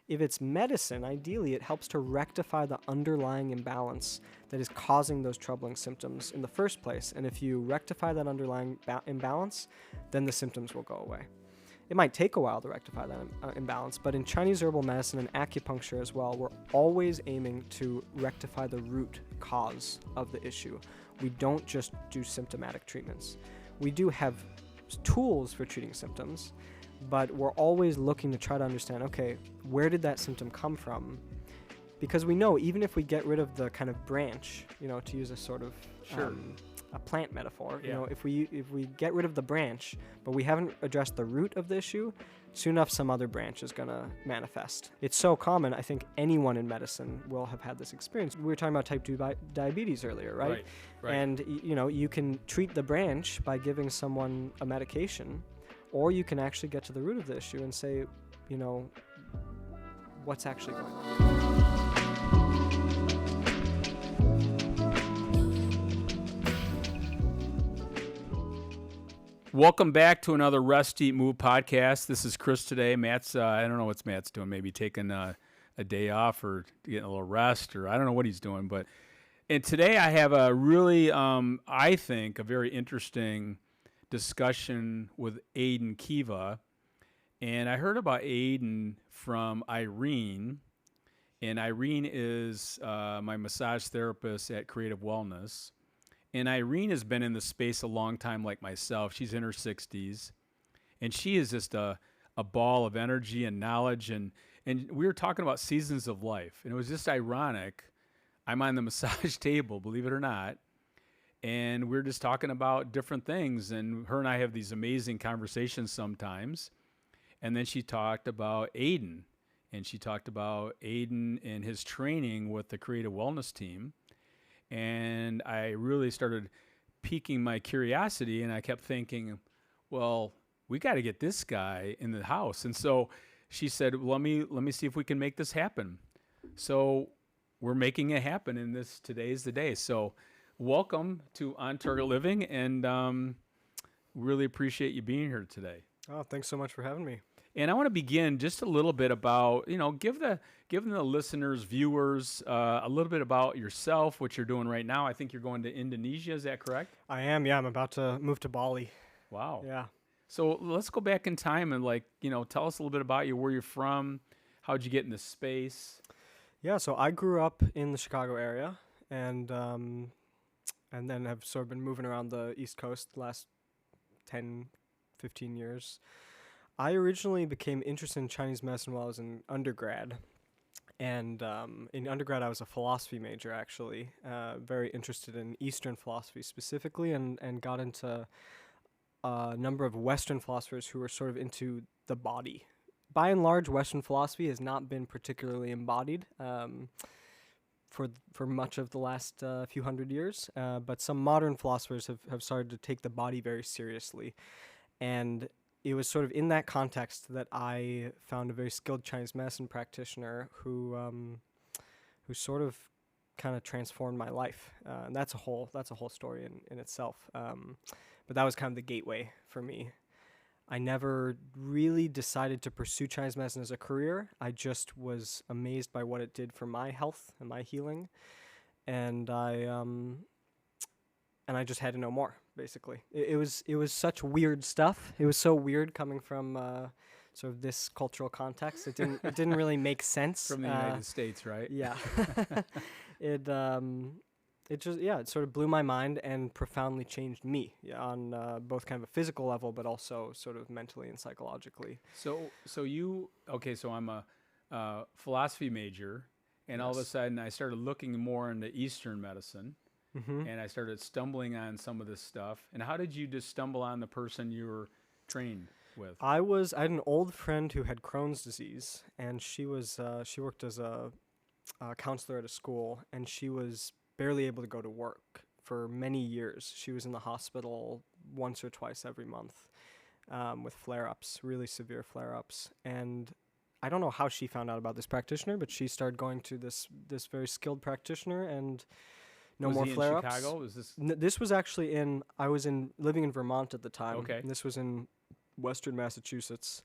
If it's medicine, ideally, it helps to rectify the underlying imbalance that is causing those troubling symptoms in the first place. And if you rectify that underlying imbalance, then the symptoms will go away. It might take a while to rectify that imbalance, but in Chinese herbal medicine and acupuncture as well, we're always aiming to rectify the root cause of the issue. We don't just do symptomatic treatments. We do have tools for treating symptoms, but we're always looking to try to understand, okay, where did that symptom come from? Because we know even if we get rid of the kind of branch, to use a sort of a plant metaphor, if we get rid of the branch, but we haven't addressed the root of the issue, soon enough some other branch is going to manifest. It's so common, I think anyone in medicine will have had this experience. We were talking about type 2 diabetes earlier, right? Right. And you can treat the branch by giving someone a medication, or you can actually get to the root of the issue and say, what's actually going on. Welcome back to another Rest, Eat, Move podcast. This is Chris today. Matt's, I don't know what Matt's doing. Maybe taking a day off or getting a little rest, or I don't know what he's doing. And today I have a really, I think, a very interesting discussion with Aiden Kiva. And I heard about Aiden from Irene. And Irene is my massage therapist at Creative Wellness. And Irene has been in the space a long time like myself. She's in her 60s. And she is just a ball of energy and knowledge. And we were talking about seasons of life. And it was just ironic. I'm on the massage table, believe it or not. And we're just talking about different things. And her and I have these amazing conversations sometimes. And then she talked about Aiden. And she talked about Aiden and his training with the Creative Wellness team. And I really started piquing my curiosity, and I kept thinking, well, we got to get this guy in the house. And so she said, let me see if we can make this happen. So we're making it happen, and today's the day. So welcome to On Target Living, and really appreciate you being here today. Oh, thanks so much for having me. And I want to begin just a little bit about, give the listeners, viewers, a little bit about yourself, what you're doing right now. I think you're going to Indonesia. Is that correct? I am. Yeah, I'm about to move to Bali. Wow. Yeah. So let's go back in time and tell us a little bit about you, where you're from, how'd you get in this space? Yeah. So I grew up in the Chicago area, and then have sort of been moving around the East Coast the last 10, 15 years. I originally became interested in Chinese medicine while I was in undergrad. And in undergrad, I was a philosophy major, actually, very interested in Eastern philosophy specifically, and got into a number of Western philosophers who were sort of into the body. By and large, Western philosophy has not been particularly embodied for much of the last few hundred years, but some modern philosophers have started to take the body very seriously. And it was sort of in that context that I found a very skilled Chinese medicine practitioner who sort of kind of transformed my life. And that's a whole story in itself. But that was kind of the gateway for me. I never really decided to pursue Chinese medicine as a career. I just was amazed by what it did for my health and my healing. And I just had to know more, basically. It was such weird stuff. It was so weird coming from sort of this cultural context. It didn't really make sense. From the United States, right? Yeah. It sort of blew my mind and profoundly changed me on both kind of a physical level, but also sort of mentally and psychologically. So I'm a philosophy major, and all of a sudden I started looking more into Eastern medicine. Mm-hmm. And I started stumbling on some of this stuff. And how did you just stumble on the person you were trained with? I had an old friend who had Crohn's disease, and she worked as a counselor at a school, and she was barely able to go to work for many years. She was in the hospital once or twice every month with flare-ups, really severe flare-ups. And I don't know how she found out about this practitioner, but she started going to this very skilled practitioner, and no more flare-ups. Was he in Chicago? Was this? This was actually I was living in Vermont at the time. Okay. And this was in Western Massachusetts.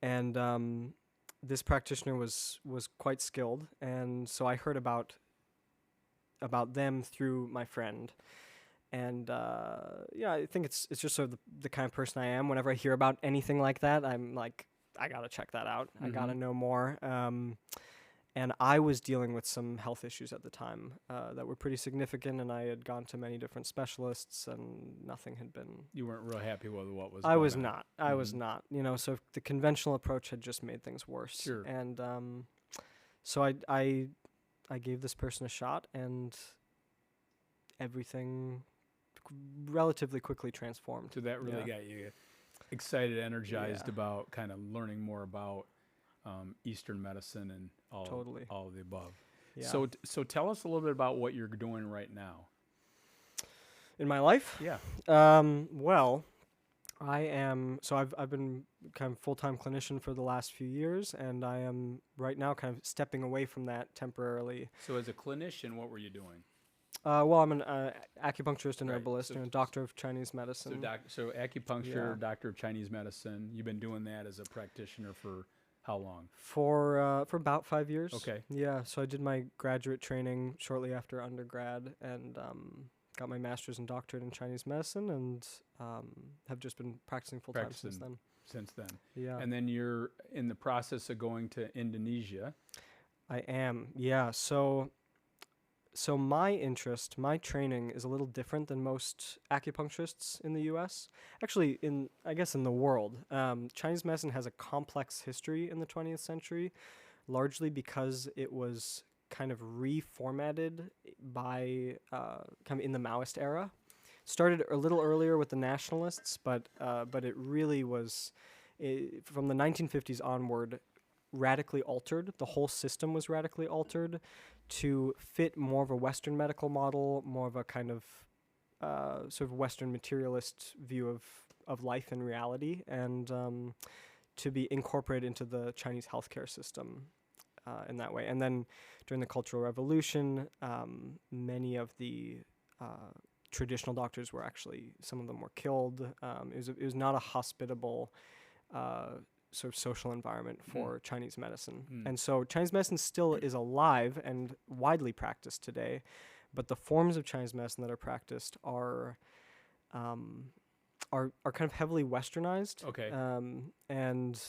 And this practitioner was quite skilled, and so I heard about them through my friend. And yeah, I think it's just sort of the kind of person I am. Whenever I hear about anything like that, I'm like, I gotta check that out. I gotta know more. And I was dealing with some health issues at the time that were pretty significant, and I had gone to many different specialists, and nothing had been. You weren't real happy with what was. I going was on. not. I was not. You know, so the conventional approach had just made things worse. Sure. And so I gave this person a shot, and everything relatively quickly transformed. So that really got you excited, energized about kind of learning more about Eastern medicine and all of the above. Yeah. So tell us a little bit about what you're doing right now. In my life? Yeah. Well, I am. So I've been kind of full-time clinician for the last few years, and I am right now kind of stepping away from that temporarily. So as a clinician, what were you doing? Well, I'm an acupuncturist and Right. herbalist, and a doctor of Chinese medicine. So acupuncture, doctor of Chinese medicine. You've been doing that as a practitioner for how long? For about 5 years. Okay. Yeah. So I did my graduate training shortly after undergrad, and got my master's and doctorate in Chinese medicine, and have just been practicing full time since then. Yeah. And then you're in the process of going to Indonesia. I am. Yeah. So my interest, my training is a little different than most acupuncturists in the U.S. Actually, I guess in the world. Chinese medicine has a complex history in the 20th century, largely because it was kind of reformatted by kind of in the Maoist era. Started a little earlier with the nationalists, but it really was from the 1950s onward radically altered. The whole system was radically altered to fit more of a Western medical model, more of a kind of sort of Western materialist view of life and reality, and to be incorporated into the Chinese healthcare system in that way. And then during the Cultural Revolution, many of the traditional doctors were actually, some of them were killed. It was not a hospitable sort of social environment for Chinese medicine. And so Chinese medicine still is alive and widely practiced today, but the forms of Chinese medicine that are practiced are kind of heavily westernized. Okay. And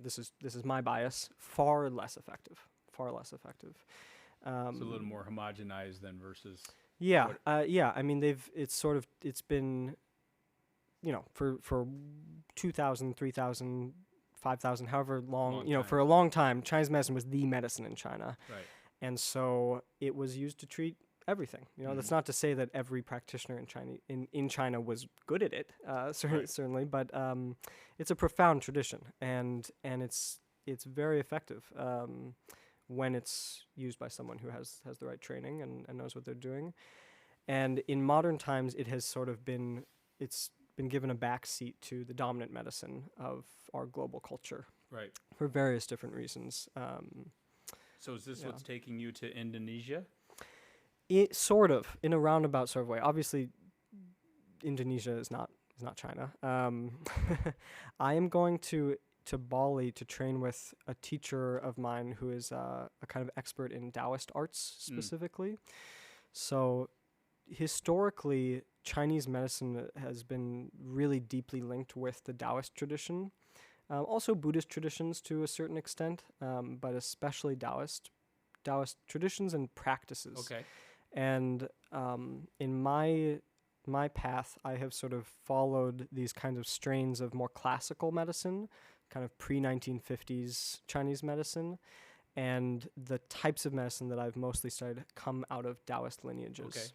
this is my bias, far less effective. So a little more homogenized than versus. Yeah. I mean, it's been, you know, for 2,000, 3,000, 5,000, however long, you know, for a long time, Chinese medicine was the medicine in China. Right. And so it was used to treat everything. You know, that's not to say that every practitioner in China was good at it, certainly, but it's a profound tradition, and it's very effective when it's used by someone who has the right training and knows what they're doing. And in modern times, it's been given a back seat to the dominant medicine of our global culture. Right. For various different reasons. So is this what's taking you to Indonesia? It sort of, in a roundabout sort of way. Obviously, Indonesia is not China. I am going to Bali to train with a teacher of mine who is a kind of expert in Taoist arts specifically. So historically, Chinese medicine has been really deeply linked with the Taoist tradition. Also Buddhist traditions to a certain extent, but especially Taoist traditions and practices. Okay. And in my path, I have sort of followed these kinds of strains of more classical medicine, kind of pre-1950s Chinese medicine, and the types of medicine that I've mostly studied come out of Taoist lineages. Okay.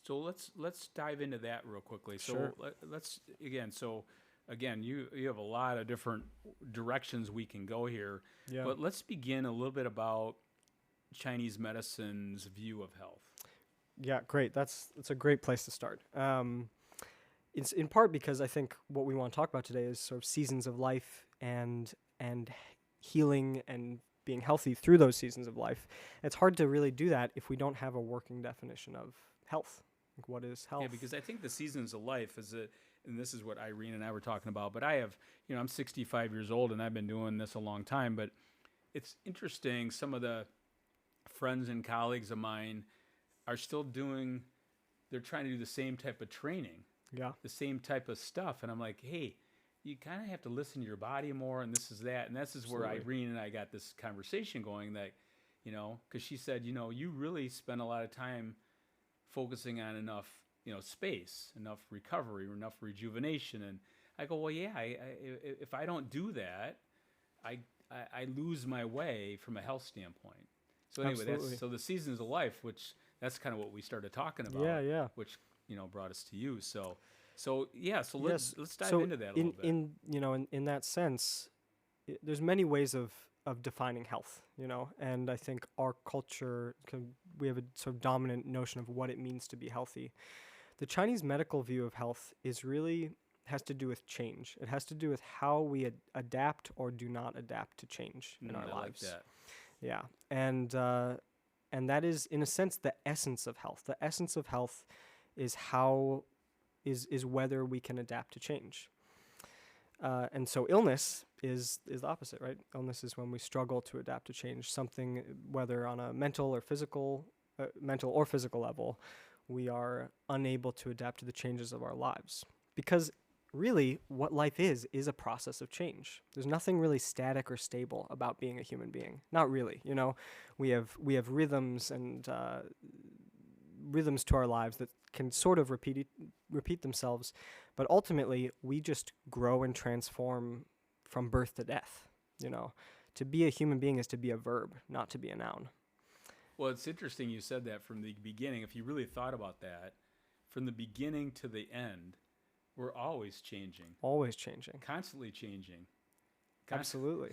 So let's dive into that real quickly. Sure. So let's again, you have a lot of different directions we can go here. Yeah. But let's begin a little bit about Chinese medicine's view of health. Yeah, great. That's a great place to start. It's in part because I think what we want to talk about today is sort of seasons of life and healing and being healthy through those seasons of life. It's hard to really do that if we don't have a working definition of health. Like, what is health? Yeah, because I think the seasons of life is and this is what Irene and I were talking about, but I have, I'm 65 years old and I've been doing this a long time, but it's interesting. Some of the friends and colleagues of mine are still they're trying to do the same type of training, the same type of stuff. And I'm like, hey, you kind of have to listen to your body more, and this is that. And this is where Irene and I got this conversation going that, because she said, you really spend a lot of time focusing on enough, space, enough recovery, enough rejuvenation. And I go, well, yeah, if I don't do that, I lose my way from a health standpoint. So anyway, so the seasons of life, which that's kind of what we started talking about, which, brought us to you. So let's dive into that a little bit. In that sense, there's many ways of defining health, and I think our culture, we have a sort of dominant notion of what it means to be healthy. The Chinese medical view of health has to do with change. It has to do with how we adapt or do not adapt to change in our lives. Like that. Yeah, and that is, in a sense, the essence of health. The essence of health is is whether we can adapt to change. And so illness is the opposite, right? Illness is when we struggle to adapt to change. Something, whether on a mental or physical level, we are unable to adapt to the changes of our lives. Because really, what life is a process of change. There's nothing really static or stable about being a human being. Not really. We have rhythms and rhythms to our lives that can sort of repeat themselves, but ultimately we just grow and transform from birth to death. To be a human being is to be a verb, not to be a noun. Well, it's interesting you said that from the beginning. If you really thought about that, from the beginning to the end, we're always changing. Always changing. Constantly changing. Absolutely.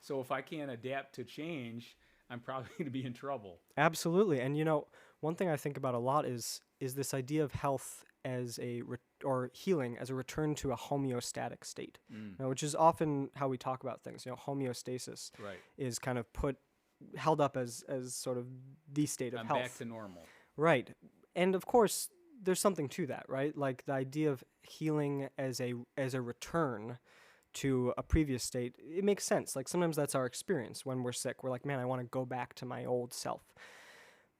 So if I can't adapt to change, I'm probably going to be in trouble. Absolutely. And one thing I think about a lot is this idea of health as or healing as a return to a homeostatic state, which is often how we talk about things. Homeostasis is kind of held up as sort of the state of health. Back to normal. Right. And of course, there's something to that, right? Like the idea of healing as a return to a previous state, it makes sense. Like sometimes that's our experience when we're sick. We're like, man, I want to go back to my old self.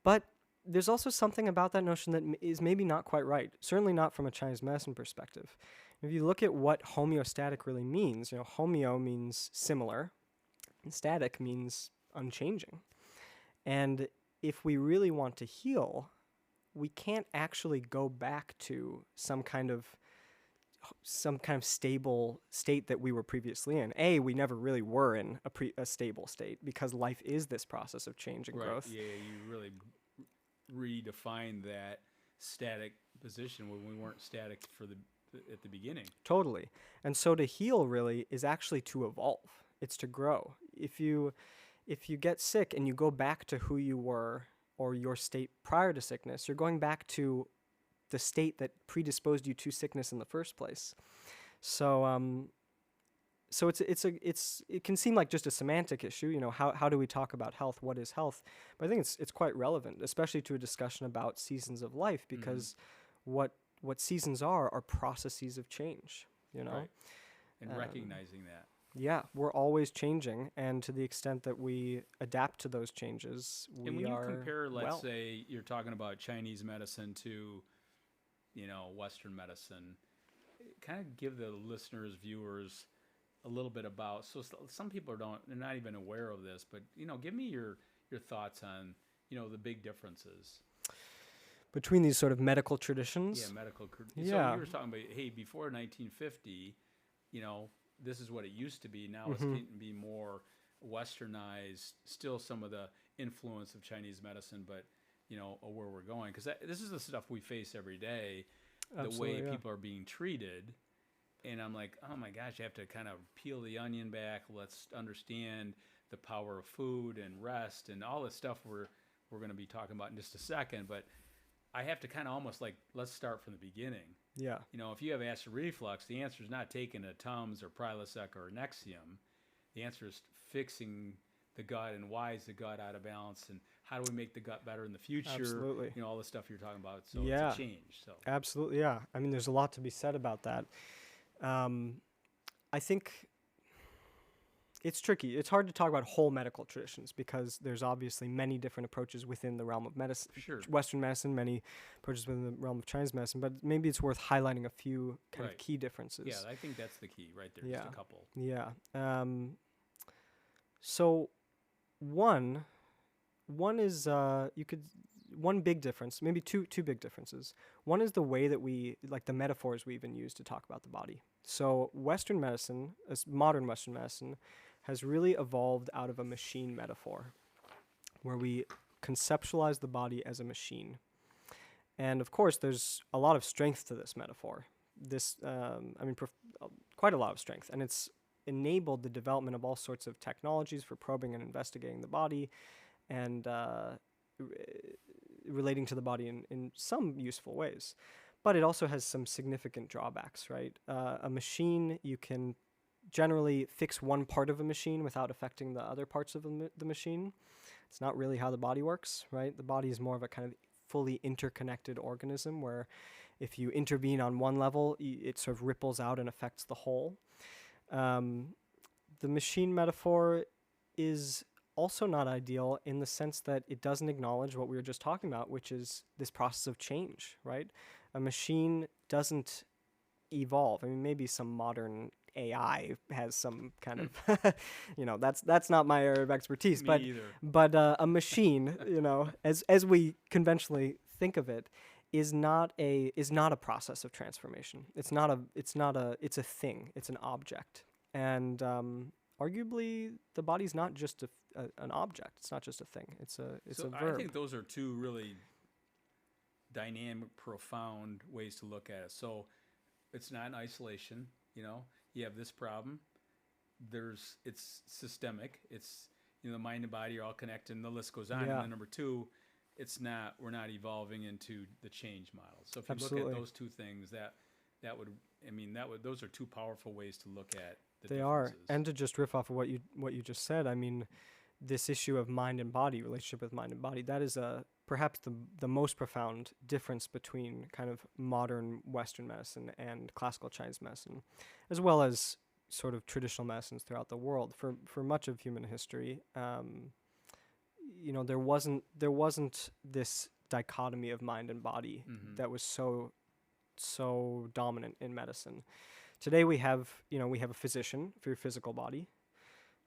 But there's also something about that notion that is maybe not quite right, certainly not from a Chinese medicine perspective. If you look at what homeostatic really means, homeo means similar, and static means unchanging. And if we really want to heal, we can't actually go back to some kind of stable state that we were previously in. We never really were in a stable state because life is this process of change and growth. Yeah, you really redefine that static position when we weren't static at the beginning. Totally. And so to heal really is actually to evolve. It's to grow. If you get sick and you go back to who you were or your state prior to sickness, you're going back to the state that predisposed you to sickness in the first place. So it can seem like just a semantic issue. How do we talk about health? What is health? But I think it's quite relevant, especially to a discussion about seasons of life, because what seasons are processes of change. Right. And recognizing that. Yeah, we're always changing, and to the extent that we adapt to those changes, we are And when you compare, let's say, you're talking about Chinese medicine to, Western medicine, kind of give the listeners, viewers, a little bit about. So some people they're not even aware of this, but give me your thoughts on the big differences between these sort of medical traditions. Yeah, medical. So you were talking about, hey, before 1950, this is what it used to be. Now it's getting to be more westernized. Still some of the influence of Chinese medicine, but where we're going, because this is the stuff we face every day. Absolutely, the way people are being treated, and I'm like, oh my gosh, you have to kind of peel the onion back. Let's understand the power of food and rest and all this stuff we're going to be talking about in just a second. But I have to kind of almost like, let's start from the beginning. Yeah. If you have acid reflux, the answer is not taking a Tums or Prilosec or Nexium. The answer is fixing the gut, and why is the gut out of balance, and how do we make the gut better in the future? Absolutely. All the stuff you're talking about. So Yeah. it's a change. So Absolutely, yeah. I mean, there's a lot to be said about that. I think it's tricky. It's hard to talk about whole medical traditions because there's obviously many different approaches within the realm of medicine, Western medicine, many approaches within the realm of Chinese medicine, but maybe it's worth highlighting a few kind of key differences. Yeah, I think that's the key right there, just a couple. Yeah. So one is one big difference, maybe two big differences. One is the way that we, like the metaphors we even use to talk about the body. So Western medicine, as modern Western medicine, has really evolved out of a machine metaphor, where we conceptualize the body as a machine. And of course, there's a lot of strength to this metaphor. Quite a lot of strength, and it's enabled the development of all sorts of technologies for probing and investigating the body, and relating to the body in some useful ways. But it also has some significant drawbacks, right? A machine, you can generally fix one part of a machine without affecting the other parts of the machine. It's not really how the body works, right? The body is more of a kind of fully interconnected organism where if you intervene on one level, it sort of ripples out and affects the whole. The machine metaphor is also not ideal in the sense that it doesn't acknowledge what we were just talking about, which is this process of change, right? A machine doesn't evolve. I mean, maybe some modern AI has some kind of, that's not my area of expertise, but a machine, as we conventionally think of it, is not a process of transformation. It's a thing. It's an object. And arguably, the body's not just an object. It's not just a thing. It's a verb. I think those are two really dynamic, profound ways to look at it. So it's not in isolation. You have this problem. It's systemic. It's the mind and body are all connected, and the list goes on. Yeah. And then number two, we're not evolving into the change model. So if you Absolutely. look at those two things, those are two powerful ways to look at the They differences. are. And to just riff off of what you just said, I mean, this issue of mind and body, relationship with mind and body, that is perhaps the most profound difference between kind of modern Western medicine and classical Chinese medicine, as well as sort of traditional medicines throughout the world. For much of human history, there wasn't this dichotomy of mind and body that was so dominant in medicine. Today we have a physician for your physical body,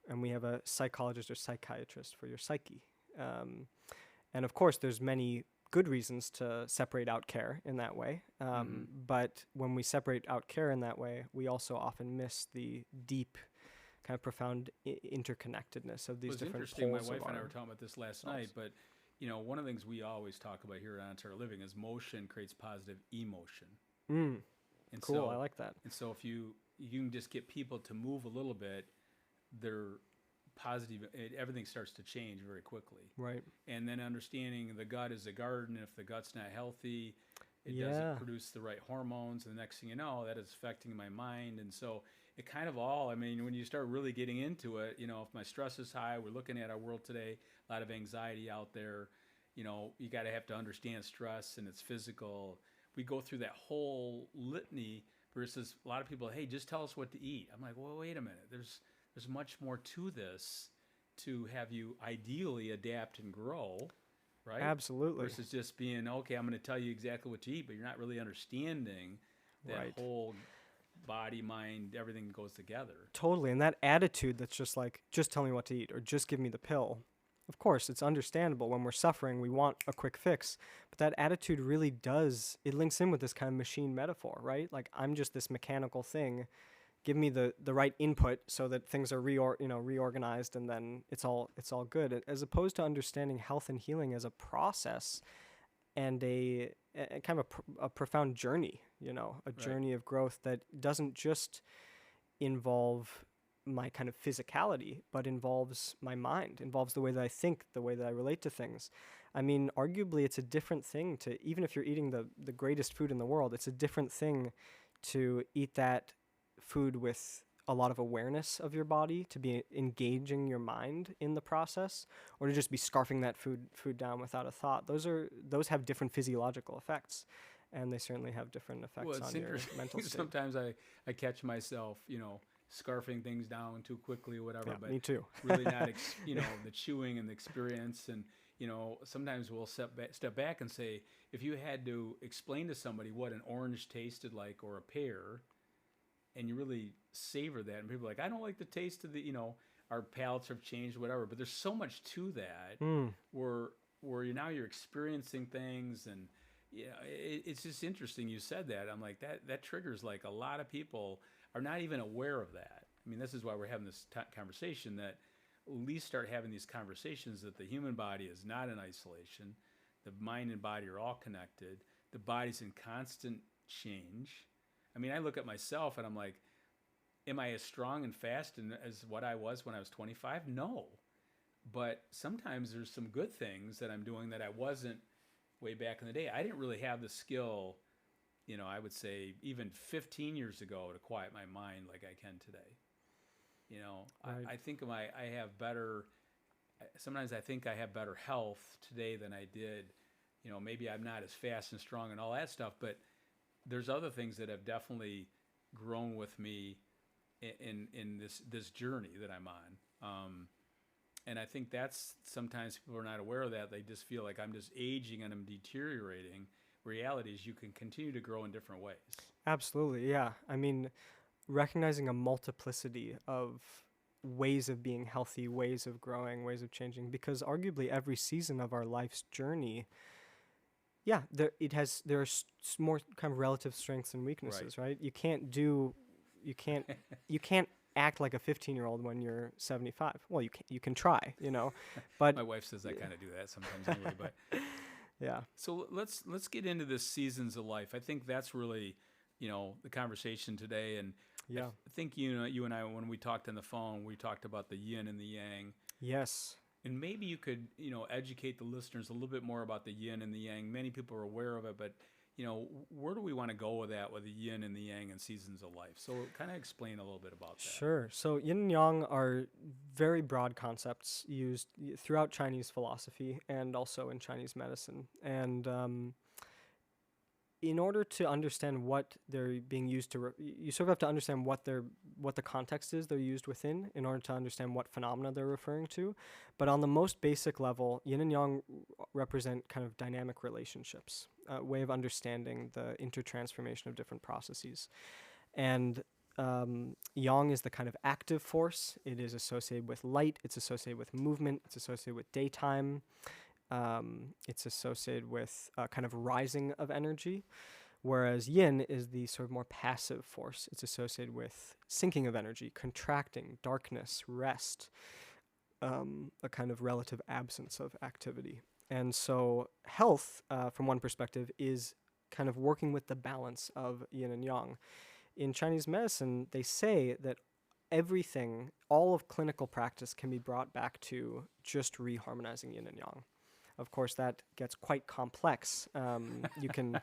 and we have a psychologist or psychiatrist for your psyche. And of course, there's many good reasons to separate out care in that way. But when we separate out care in that way, we also often miss the deep, kind of profound interconnectedness of these different poles. My wife and I were talking about this last night, but one of the things we always talk about here at Ontario Living is motion creates positive emotion. And cool, so, I like that. And so if you can just get people to move a little bit, they're positive, everything starts to change very quickly. Right. And then understanding the gut is a garden. If the gut's not healthy, it doesn't produce the right hormones. And the next thing you know, that is affecting my mind. And so it kind of when you start really getting into it, if my stress is high, we're looking at our world today, a lot of anxiety out there. You got to have to understand stress and it's physical. We go through that whole litany versus a lot of people, hey, just tell us what to eat. I'm like, well, wait a minute. There's much more to this to have you ideally adapt and grow, right? Absolutely. Versus just being, okay, I'm going to tell you exactly what to eat, but you're not really understanding that whole body, mind, everything goes together. Totally. And that attitude that's just like, just tell me what to eat or just give me the pill. Of course, it's understandable when we're suffering, we want a quick fix. But that attitude really it links in with this kind of machine metaphor, right? Like, I'm just this mechanical thing. Give me the right input so that things are reorganized, and then it's all good. As opposed to understanding health and healing as a process and a kind of a profound journey, a journey of growth that doesn't just involve my kind of physicality, but involves my mind, involves the way that I think, the way that I relate to things. I mean, arguably, it's a different thing to, even if you're eating the greatest food in the world, it's a different thing to eat that food with a lot of awareness of your body, to be engaging your mind in the process, or to just be scarfing that food down without a thought. Those have different physiological effects, and they certainly have different Well, effects it's on your interesting. mental state. Sometimes I catch myself, scarfing things down too quickly or whatever, Yeah, but me too. really not, the chewing and the experience. And, sometimes we'll step back and say, if you had to explain to somebody what an orange tasted like or a pear, and you really savor that, and people are like, I don't like the taste of our palates have changed, whatever. But there's so much to that where you're experiencing things, and it's just interesting you said that. I'm like, that triggers, like, a lot of people are not even aware of that. I mean, this is why we're having this conversation, that at least start having these conversations that the human body is not in isolation. The mind and body are all connected. The body's in constant change. I mean, I look at myself and I'm like, am I as strong and fast as what I was when I was 25? No. But sometimes there's some good things that I'm doing that I wasn't way back in the day. I didn't really have the skill, I would say even 15 years ago, to quiet my mind like I can today. Right. I think sometimes I think I have better health today than I did. Maybe I'm not as fast and strong and all that stuff, but there's other things that have definitely grown with me in this journey that I'm on. And I think that's, sometimes people are not aware of that. They just feel like I'm just aging and I'm deteriorating. Reality is you can continue to grow in different ways. Absolutely, yeah. I mean, recognizing a multiplicity of ways of being healthy, ways of growing, ways of changing, because arguably every season of our life's journey, yeah, there are more kind of relative strengths and weaknesses, right? You can't you can't act like a 15-year-old when you're 75. Well, you can try, but My wife says I kind of do that sometimes anyway, but yeah. So let's get into this seasons of life. I think that's really, the conversation today. And Yeah. I think you and I, when we talked on the phone, we talked about the yin and the yang. Yes. And maybe you could, educate the listeners a little bit more about the yin and the yang. Many people are aware of it, but where do we want to go with that, with the yin and the yang and seasons of life? So kind of explain a little bit about that. Sure. So yin and yang are very broad concepts used throughout Chinese philosophy and also in Chinese medicine. And in order to understand what they're being used to, you sort of have to understand what the context is they're used within in order to understand what phenomena they're referring to. But on the most basic level, yin and yang represent kind of dynamic relationships, a way of understanding the intertransformation of different processes. And yang is the kind of active force. It is associated with light. It's associated with movement. It's associated with daytime. It's associated with kind of rising of energy, whereas yin is the sort of more passive force. It's associated with sinking of energy, contracting, darkness, rest, a kind of relative absence of activity. And so health, from one perspective, is kind of working with the balance of yin and yang. In Chinese medicine, they say that everything, all of clinical practice, can be brought back to just reharmonizing yin and yang. Of course, that gets quite complex. You can,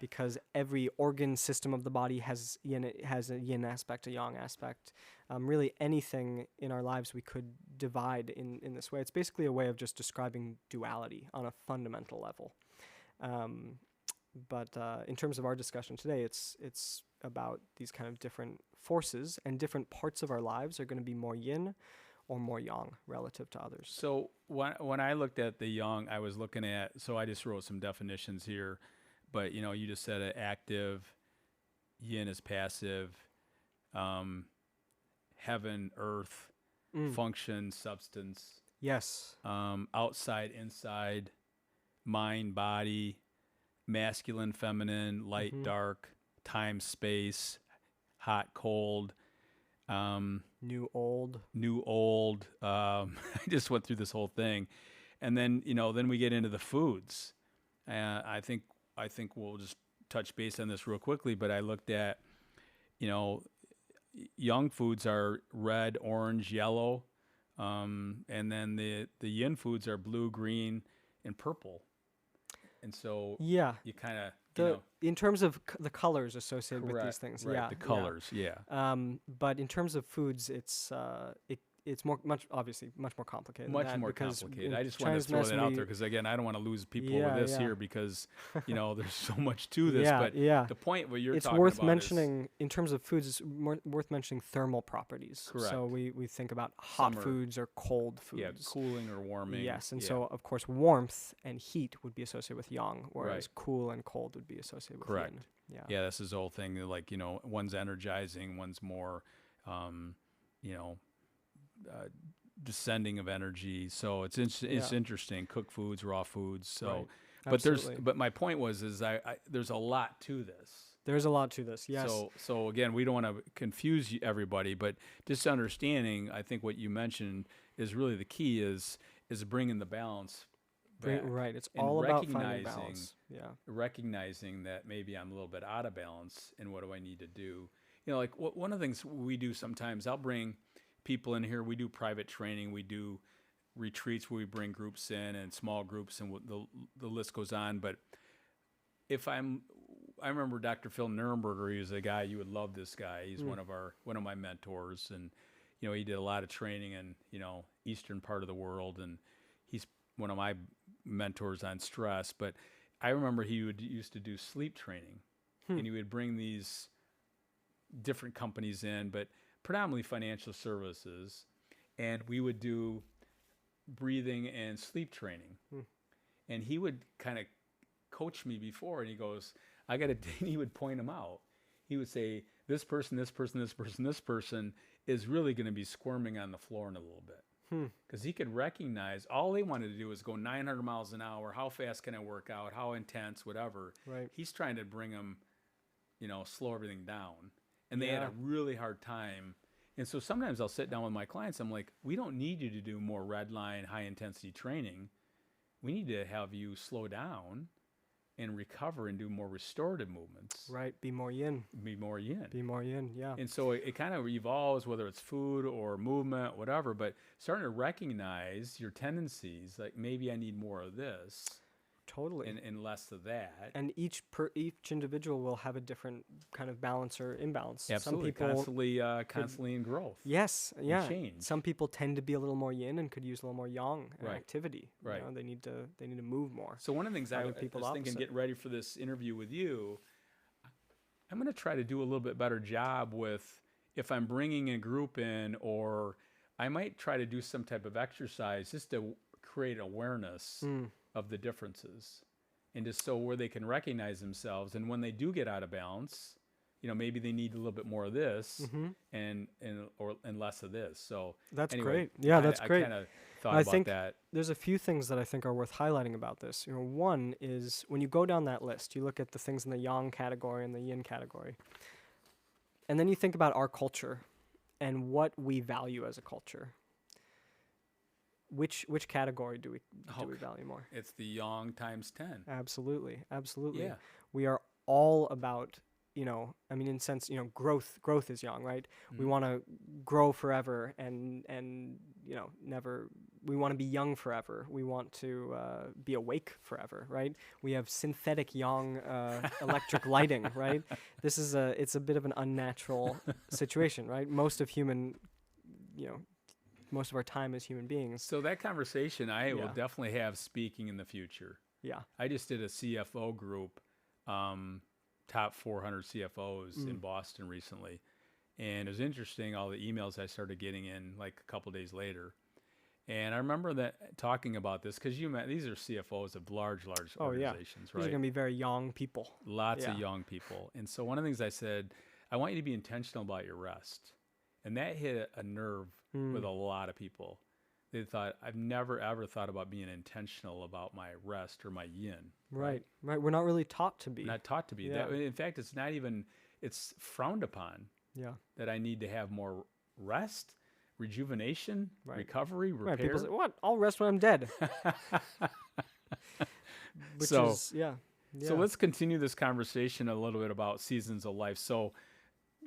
because every organ system of the body has a yin aspect, a yang aspect. Really, anything in our lives we could divide in this way. It's basically a way of just describing duality on a fundamental level. But in terms of our discussion today, it's about these kind of different forces, and different parts of our lives are going to be more yin or more yang relative to others. So when I looked at the yang, I was looking at, so I just wrote some definitions here, but you just said active, yin is passive, heaven, earth, function, substance. Yes. Outside, inside, mind, body, masculine, feminine, light, dark, time, space, hot, cold, new, old. I just went through this whole thing, and then then we get into the foods. I think we'll just touch base on this real quickly. But I looked at, yang foods are red, orange, yellow, and then the yin foods are blue, green, and purple. And so Yeah. you kind of in terms of the colors associated with these things, right, the colors, But in terms of foods, it's much more complicated. Much than that more because complicated. in I just wanted Chinese to throw that medicine out there because, again, I don't want to lose people with this here because, there's so much to this. Yeah, but yeah. the point what you're It's talking worth about mentioning, in terms of foods, it's worth mentioning thermal properties. Correct. So we think about hot Some are- foods or cold foods. Yeah, cooling or warming. Yes, and yeah. so, of course, warmth and heat would be associated with yang, whereas Right. cool and cold would be associated with Correct. yin. Yeah. Yeah, this is the whole thing. Like, one's energizing, one's more, descending of energy. So it's interesting. Cooked foods, raw foods. So, Right. but Absolutely. my point was, there's a lot to this. There's a lot to this, yes. So again, we don't want to confuse everybody, but just understanding, I think what you mentioned is really the key is bringing the balance back. Right, it's and all about finding balance. Yeah. Recognizing that maybe I'm a little bit out of balance, and what do I need to do? Like one of the things we do sometimes, I'll bring people in here. We do private training. We do retreats where we bring groups in and small groups, and the list goes on. But I remember Dr. Phil Nuremberger. He was a guy, you would love this guy. He's one of my mentors, and he did a lot of training in eastern part of the world, and he's one of my mentors on stress. But I remember he used to do sleep training, and he would bring these different companies in, but predominantly financial services, and we would do breathing and sleep training. And he would kind of coach me before, and he goes, he would point them out. He would say, this person is really going to be squirming on the floor in a little bit. Because he could recognize all they wanted to do was go 900 miles an hour. How fast can I work out? How intense, whatever. Right. He's trying to bring them, slow everything down. And they had a really hard time. And so sometimes I'll sit down with my clients. I'm like, we don't need you to do more red line, high intensity training. We need to have you slow down and recover and do more restorative movements. Right. Be more yin. Yeah. And so it kind of evolves, whether it's food or movement, whatever, but starting to recognize your tendencies, like maybe I need more of this. Totally. And less of that. And each individual will have a different kind of balance or imbalance. Absolutely. Some people constantly in growth. Yes. Yeah. Change. Some people tend to be a little more yin and could use a little more yang in activity. Right. They need to move more. So one of the things I was thinking, getting ready for this interview with you, I'm going to try to do a little bit better job with if I'm bringing a group in, or I might try to do some type of exercise just to create awareness of the differences, and just so where they can recognize themselves, and when they do get out of balance, maybe they need a little bit more of this and less of this. So that's anyway, great. Yeah, that's I great. kind of thought I about think that. There's a few things that I think are worth highlighting about this. One is when you go down that list, you look at the things in the yang category and the yin category, and then you think about our culture and what we value as a culture. Which category do we value more? It's the yang times 10. Absolutely. Yeah. We are all about, in a sense, growth is yang, right? We want to grow forever and never. We want to be young forever. We want to be awake forever, right? We have synthetic yang electric lighting, right? It's a bit of an unnatural situation, right? Most of our time as human beings. So that conversation I will definitely have speaking in the future. Yeah. I just did a CFO group, top 400 CFOs in Boston recently. And it was interesting, all the emails I started getting in like a couple days later. And I remember that talking about this because these are CFOs of large organizations, right? These are going to be very young people. Lots of young people. And so one of the things I said, I want you to be intentional about your rest. And that hit a nerve with a lot of people. They thought, I've never, ever thought about being intentional about my rest or my yin. Right. We're not really taught to be. Not taught to be. Yeah. In fact, it's frowned upon that I need to have more rest, rejuvenation, recovery, repair. Right. People say, what? I'll rest when I'm dead. So let's continue this conversation a little bit about seasons of life. So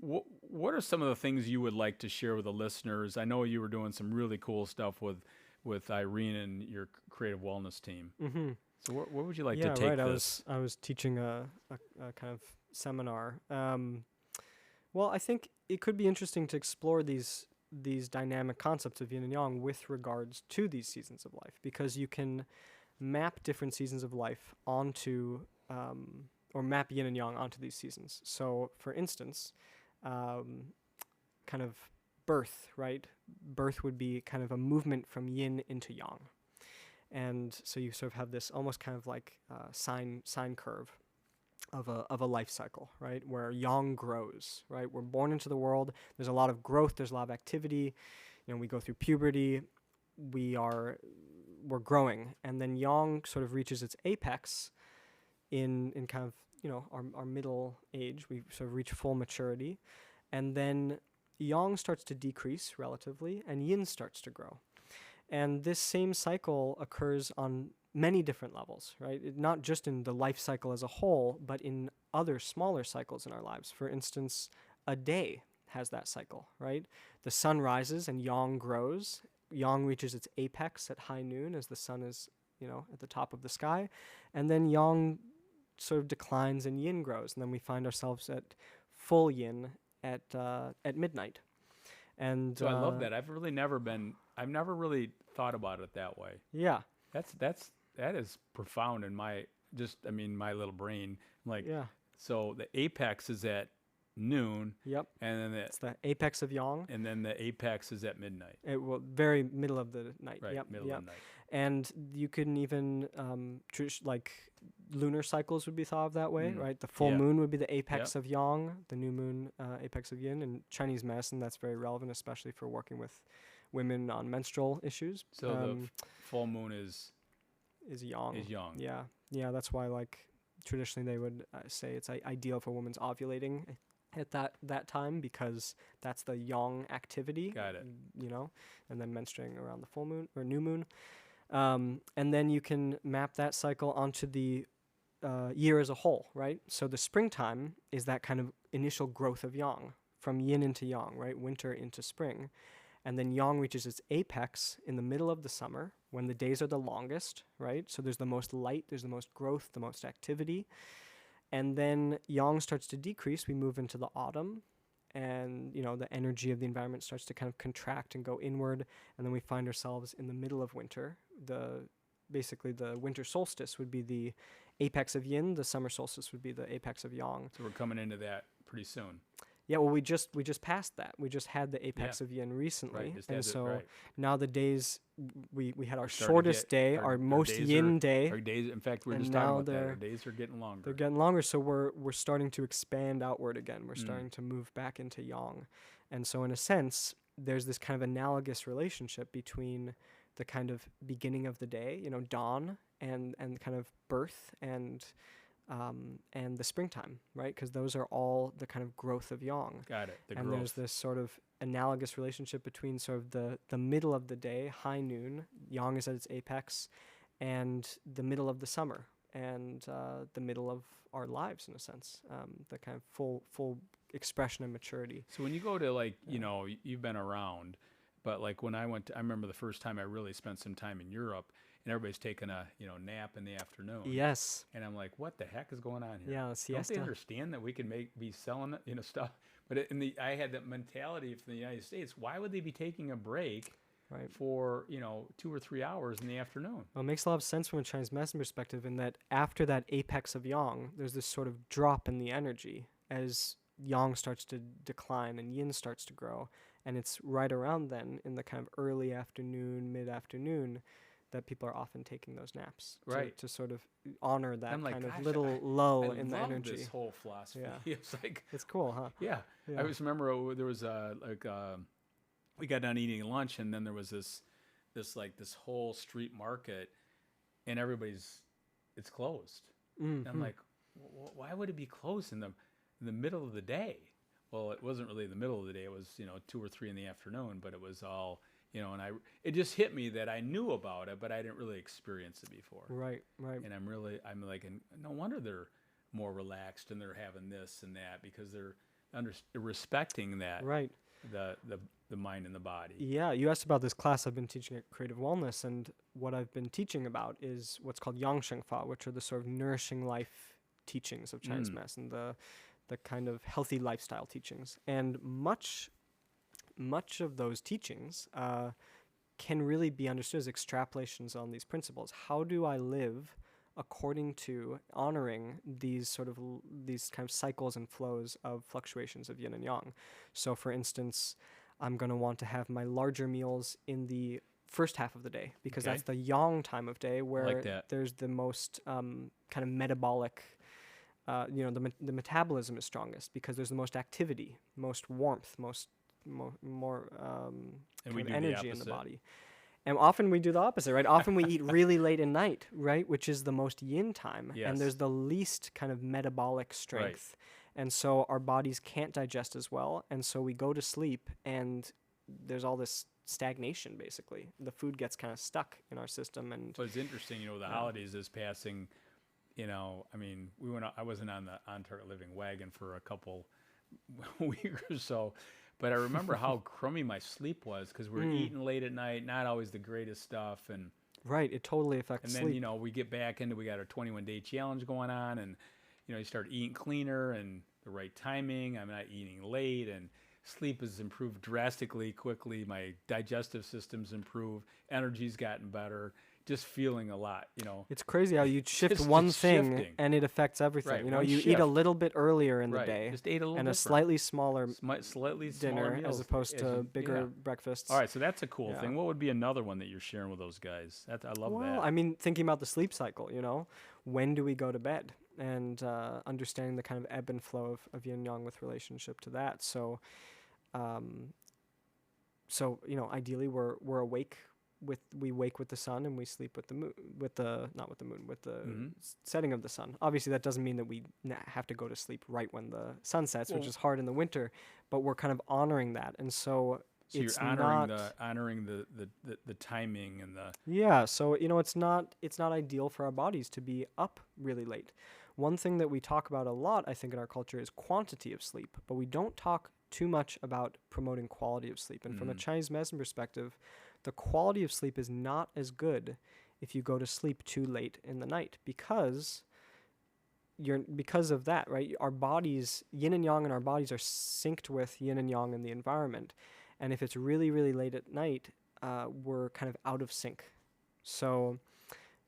what are some of the things you would like to share with the listeners? I know you were doing some really cool stuff with Irene and your creative wellness team. So where would you like Yeah, to take right. this? I was teaching a kind of seminar. Well, I think it could be interesting to explore these dynamic concepts of yin and yang with regards to these seasons of life, because you can map different seasons of life onto or map yin and yang onto these seasons. So, for instance, kind of birth, right? Birth would be kind of a movement from yin into yang. And so you sort of have this almost kind of like sine curve of a life cycle, right? Where yang grows, right? We're born into the world. There's a lot of growth. There's a lot of activity. We go through puberty. We're growing, and then yang sort of reaches its apex in kind of our middle age. We sort of reach full maturity, and then yang starts to decrease relatively, and yin starts to grow. And this same cycle occurs on many different levels, right? Not just in the life cycle as a whole, but in other smaller cycles in our lives. For instance, a day has that cycle, right? The sun rises and yang grows. Yang reaches its apex at high noon as the sun is, at the top of the sky. And then yang sort of declines and yin grows. And then we find ourselves at full yin at midnight. And So I love that. I've never really thought about it that way. Yeah. That is profound in my little brain. Like, Yeah. so the apex is at noon. Yep. And then It's the apex of yang. And then the apex is at midnight. Very middle of the night. Right. Yep. Middle of the night. And you can even like lunar cycles would be thought of that way, right? The full moon would be the apex of yang, the new moon apex of yin. And Chinese medicine, that's very relevant, especially for working with women on menstrual issues. So the full moon is yang. Is yang. Yeah. Yeah. That's why, like, traditionally they would say it's ideal for women's ovulating at that time, because that's the yang activity. Got it. And then menstruating around the full moon or new moon. And then you can map that cycle onto the year as a whole, right? So the springtime is that kind of initial growth of yang, from yin into yang, right? Winter into spring. And then yang reaches its apex in the middle of the summer, when the days are the longest, right? So there's the most light, there's the most growth, the most activity. And then yang starts to decrease. We move into the autumn, and the energy of the environment starts to kind of contract and go inward. And then we find ourselves in the middle of winter. Basically the winter solstice would be the apex of yin. The summer solstice would be the apex of yang. So we're coming into that pretty soon. Yeah, well, we just passed that. We just had the apex of yin recently, right, and so now the days we had our starting shortest day, our most yin day. Our days, in fact, we're and just now talking about that. Our days are getting longer. They're getting longer, so we're starting to expand outward again. We're starting to move back into yang, and so in a sense, there's this kind of analogous relationship between the kind of beginning of the day, dawn, and kind of birth and the springtime, right? Because those are all the kind of growth of yang. Got it. And there's this sort of analogous relationship between sort of the middle of the day, high noon, yang is at its apex, and the middle of the summer, and the middle of our lives, in a sense, the kind of full expression of maturity. So when you go to, like, you've been around, but like when I remember the first time I really spent some time in Europe, and everybody's taking a nap in the afternoon. Yes. And I'm like, what the heck is going on here? Yeah, siesta. Don't they understand that we can be selling stuff? But I had that mentality from the United States. Why would they be taking a break for 2 or 3 hours in the afternoon? Well, it makes a lot of sense from a Chinese medicine perspective, in that after that apex of yang, there's this sort of drop in the energy as yang starts to decline and yin starts to grow. And it's right around then, in the kind of early afternoon, mid-afternoon, that people are often taking those naps, to sort of honor that kind of little lull in the energy. This whole philosophy. Yeah. It's like, it's cool, huh? Yeah. I just remember there was we got done eating lunch, and then there was this whole street market, and it's closed. Mm-hmm. And I'm like, why would it be closed in the middle of the day? Well, it wasn't really the middle of the day. It was 2 or 3 in the afternoon, but it was all. And it just hit me that I knew about it, but I didn't really experience it before. Right. And I'm like, and no wonder they're more relaxed and they're having this and that, because they're respecting that. Right. the mind and the body. Yeah, you asked about this class I've been teaching at Creative Wellness, and what I've been teaching about is what's called Yang Sheng Fa, which are the sort of nourishing life teachings of Chinese medicine, the kind of healthy lifestyle teachings. And much of those teachings can really be understood as extrapolations on these principles. How do I live according to honoring these these kind of cycles and flows of fluctuations of yin and yang? So for instance, I'm going to want to have my larger meals in the first half of the day, because that's the yang time of day where there's the most kind of metabolic, the metabolism is strongest, because there's the most activity, most warmth, more kind of energy in the body. And often we do the opposite, right? Often we eat really late at night, right? Which is the most yin time. Yes. And there's the least kind of metabolic strength. Right. And so our bodies can't digest as well. And so we go to sleep and there's all this stagnation, basically. The food gets kind of stuck in our system. And so it's interesting, the holidays is passing, I mean, I wasn't on the On Target Living wagon for a couple weeks or so. But I remember how crummy my sleep was, because we're eating late at night, not always the greatest stuff. And right, it totally affects sleep. And then, we get back into, we got our 21-day challenge going on, and, you start eating cleaner and the right timing. I'm not eating late, and sleep has improved drastically, quickly. My digestive system's improved. Energy's gotten better. Just feeling a lot, It's crazy how you shift one thing shifting. And it affects everything. Right, you eat a little bit earlier in the right. day, Just ate a little and different. a slightly smaller dinner meals, as opposed to bigger breakfasts. All right, so that's a cool thing. What would be another one that you're sharing with those guys? I love that. Well, I mean, thinking about the sleep cycle, when do we go to bed? And understanding the kind of ebb and flow of yin and yang with relationship to that. So, ideally we're awake. We wake with the sun and we sleep with the moon, with the setting of the sun. Obviously, that doesn't mean that we have to go to sleep right when the sun sets, which is hard in the winter. But we're kind of honoring that, and so it's you're honoring the timing and the So it's not ideal for our bodies to be up really late. One thing that we talk about a lot, I think, in our culture is quantity of sleep, but we don't talk too much about promoting quality of sleep. And from a Chinese medicine perspective, the quality of sleep is not as good if you go to sleep too late in the night, because of that, right? Our bodies, yin and yang in our bodies, are synced with yin and yang in the environment. And if it's really, really late at night, we're kind of out of sync. So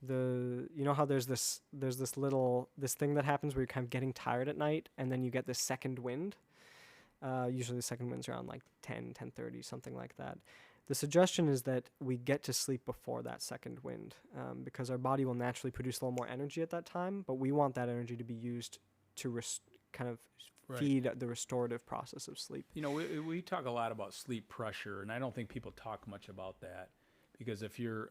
how there's this thing that happens where you're kind of getting tired at night, and then you get this second wind. Usually the second wind's around like 10:30, something like that. The suggestion is that we get to sleep before that second wind, because our body will naturally produce a little more energy at that time, but we want that energy to be used to feed the restorative process of sleep. We talk a lot about sleep pressure, and I don't think people talk much about that, because if you're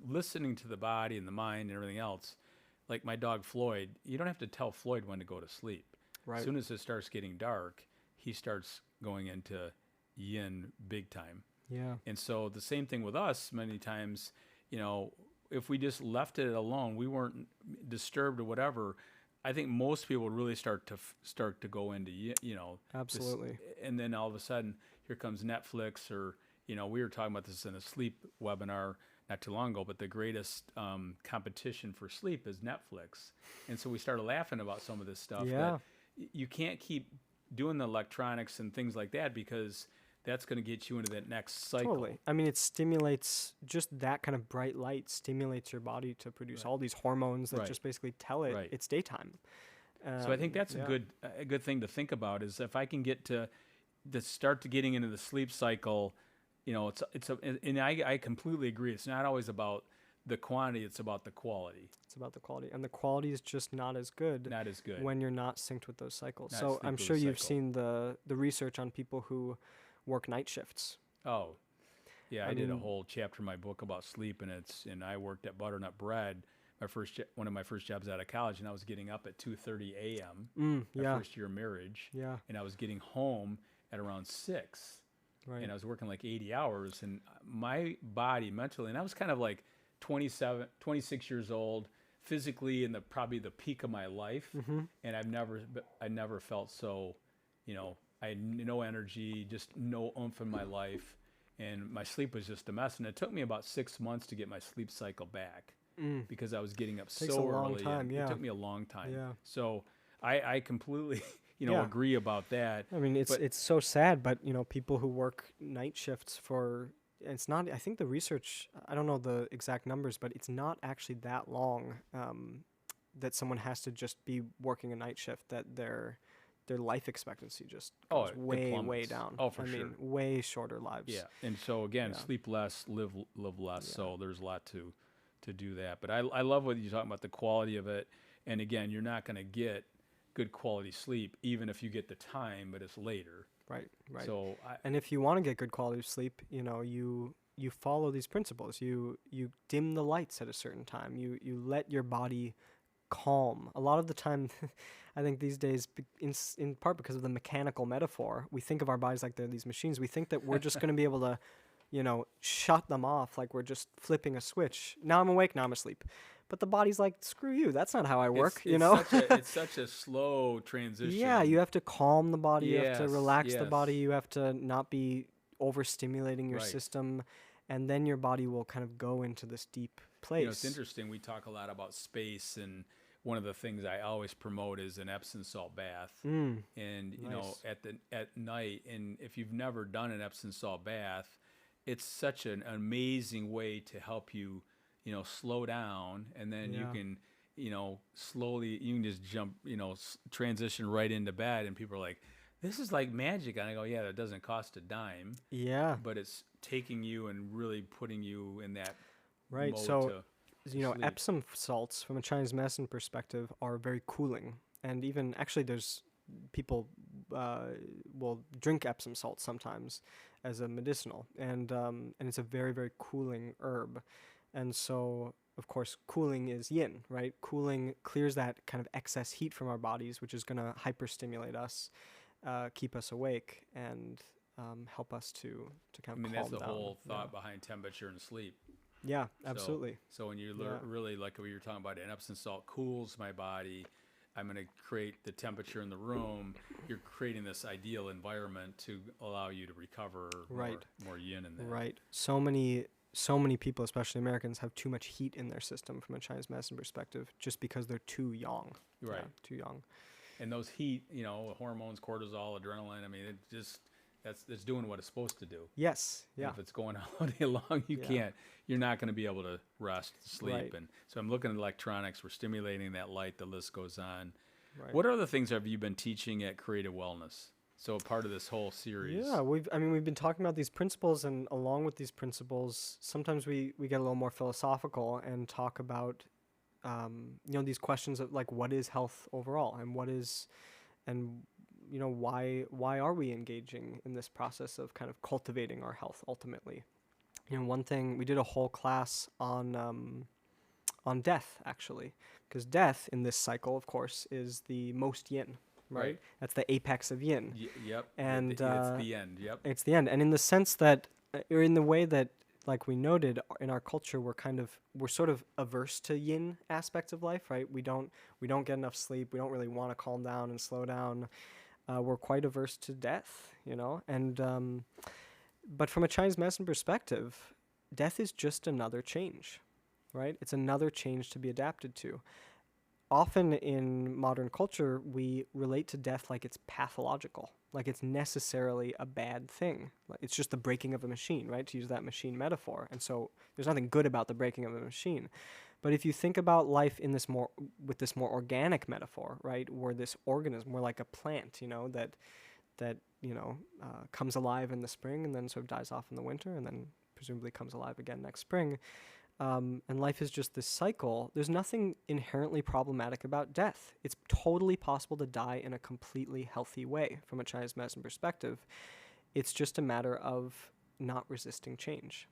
listening to the body and the mind and everything else, like my dog Floyd, you don't have to tell Floyd when to go to sleep. Right. As soon as it starts getting dark, he starts going into yin big time. Yeah. And so the same thing with us many times, if we just left it alone, we weren't disturbed or whatever, I think most people would really start to go into, Absolutely. And then all of a sudden, here comes Netflix, or, we were talking about this in a sleep webinar not too long ago, but the greatest competition for sleep is Netflix. And so we started laughing about some of this stuff. Yeah. That you can't keep doing the electronics and things like that, because that's going to get you into that next cycle. Totally. I mean, it stimulates, just that kind of bright light stimulates your body to produce all these hormones that just basically tell it it's daytime. So I think that's a good thing to think about, is if I can get to start to getting into the sleep cycle, and I completely agree. It's not always about the quantity, it's about the quality. It's about the quality, and the quality is just not as good when you're not synced with those cycles. So I'm sure you've seen the research on people who work night shifts. Oh, yeah, I did a whole chapter in my book about sleep, and I worked at Butternut Bread, one of my first jobs out of college, and I was getting up at 2:30 a.m. My first year of marriage, and I was getting home at around 6, and I was working like 80 hours, and my body mentally, and I was kind of like 26 years old, physically in probably the peak of my life, and I never felt so, I had no energy, just no oomph in my life, and my sleep was just a mess. And it took me about 6 months to get my sleep cycle back because I was getting up Takes so a long early. time, And yeah. It took me a long time. Yeah. So I completely, Yeah. agree about that. I mean, it's so sad, but people who work night shifts for it's not. I think the research. I don't know the exact numbers, but it's not actually that long that someone has to just be working a night shift. That their life expectancy just goes it way plummets. down. Oh, for I sure. mean, way shorter lives. Yeah, and so again, Yeah. sleep less, live less. Yeah. So there's a lot to do that. But I love what you're talking about, the quality of it. And again, you're not going to get good quality sleep even if you get the time, but it's later. Right. So And if you want to get good quality of sleep, you follow these principles. You dim the lights at a certain time. You let your body calm. A lot of the time, I think these days, in part because of the mechanical metaphor, we think of our bodies like they're these machines. We think that we're just going to be able to, shut them off like we're just flipping a switch. Now I'm awake, now I'm asleep. But the body's like, screw you. That's not how I work, it's such a slow transition. Yeah, you have to calm the body. You have to Yes, relax the yes. body. You have to not be overstimulating your Right. system. And then your body will kind of go into this deep place. It's interesting. We talk a lot about space, and one of the things I always promote is an Epsom salt bath. And Nice. at night, and if you've never done an Epsom salt bath, it's such an amazing way to help you, slow down, and then you Yeah. can, slowly you can just jump, transition right into bed, and people are like, "This is like magic," and I go, "Yeah, that doesn't cost a dime." Yeah. But it's taking you and really putting you in that Right. mode So, to sleep. Epsom salts, from a Chinese medicine perspective, are very cooling. And even actually, there's people will drink Epsom salt sometimes as a medicinal, and it's a very, very cooling herb. And so, of course, cooling is yin, right? Cooling clears that kind of excess heat from our bodies, which is going to hyperstimulate us, keep us awake, and help us to kind of calm That's the down. whole thought behind temperature and sleep. Yeah, So- absolutely. So when you Yeah. really, like what you're talking about, an Epsom salt cools my body. I'm going to create the temperature in the room. You're creating this ideal environment to allow you to recover Right. more yin in that. Right. So many people, especially Americans, have too much heat in their system from a Chinese medicine perspective, just because they're too young. Right. Yeah, too young. And those heat, hormones, cortisol, adrenaline, I mean, it's doing what it's supposed to do. Yes. And Yeah. if it's going all day long, Yeah. you're not going to be able to rest, sleep. Right. And so I'm looking at electronics, we're stimulating that light, the list goes on. Right. What other things have you been teaching at Creative Wellness? So part of this whole series. Yeah, we've been talking about these principles, and along with these principles, sometimes we get a little more philosophical and talk about these questions of like, what is health overall, and why are we engaging in this process of kind of cultivating our health ultimately. One thing, we did a whole class on death, actually, because death in this cycle, of course, is the most yin. Right? That's the apex of yin. Yep. And it's the end. Yep. It's the end. And in the sense that, or in the way that, like we noted, in our culture, we're sort of averse to yin aspects of life, right? We don't get enough sleep. We don't really want to calm down and slow down. We're quite averse to death, And but from a Chinese medicine perspective, death is just another change, right? It's another change to be adapted to. Often in modern culture, we relate to death like it's pathological, like it's necessarily a bad thing. Like it's just the breaking of a machine, right? To use that machine metaphor. And so there's nothing good about the breaking of a machine. But if you think about life in with this more organic metaphor, right, where this organism, more like a plant, that comes alive in the spring and then sort of dies off in the winter and then presumably comes alive again next spring. And life is just this cycle. There's nothing inherently problematic about death. It's totally possible to die in a completely healthy way from a Chinese medicine perspective. It's just a matter of not resisting change.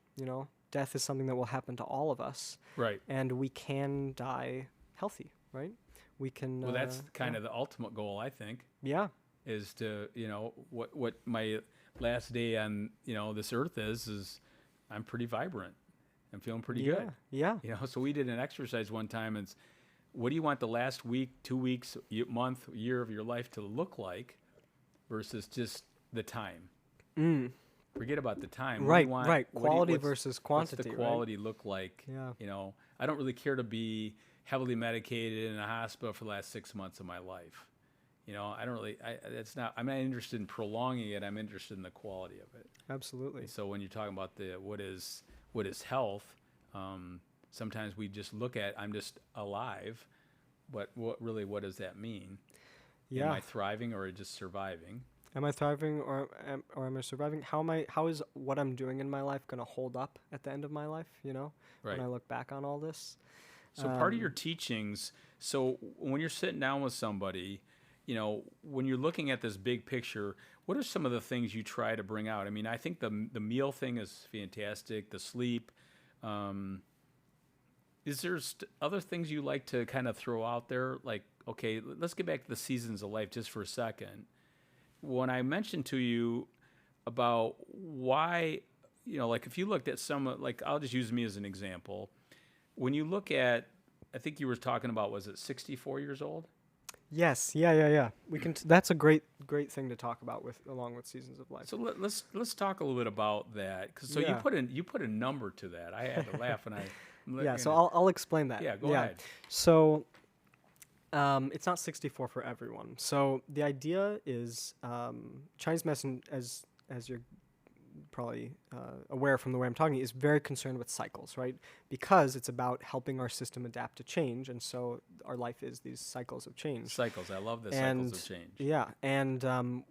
Death is something that will happen to all of us. Right. And we can die healthy, right? We can. Well, that's kind of the ultimate goal, I think. Yeah. Is to, what my last day on, this earth is I'm pretty vibrant. I'm feeling pretty good. Yeah. So we did an exercise one time, and it's, what do you want the last week, 2 weeks, month, year of your life to look like? versus just the time. Mm. Forget about the time. What do Right, you want? right. What do you- Quality what's- versus What's quantity, the right? quality look like? Yeah. You know, I don't really care to be heavily medicated in a hospital for the last 6 months of my life. You know, I don't really. I'm not interested in prolonging it. I'm interested in the quality of it. Absolutely. And so when you're talking about what is health, sometimes we just look at I'm just alive, but what does that mean? Yeah. Am I thriving or just surviving? Am I thriving or am I surviving? How is what I'm doing in my life going to hold up at the end of my life, you know? Right. When I look back on all this. So part of your teachings, so when you're sitting down with somebody, you know, when you're looking at this big picture, what are some of the things you try to bring out? I mean, I think the meal thing is fantastic, the sleep. Is there other things you like to kind of throw out there? Like, okay, let's get back to the seasons of life just for a second. When I mentioned to you about why, you know, like if you looked at like I'll just use me as an example. When you look at, I think you were talking about, was it 64 years old? Yes. Yeah. We can. That's a great thing to talk about along with seasons of life. So let's talk a little bit about that. 'Cause so Yeah. you put a number to that. I had to laugh when I. Yeah. So I'll explain that. Yeah, go ahead. So, it's not 64 for everyone. So the idea is Chinese medicine, as you're probably aware from the way I'm talking, is very concerned with cycles, right? Because it's about helping our system adapt to change, and so our life is these cycles of change. Cycles. I love the And cycles of change. yeah, and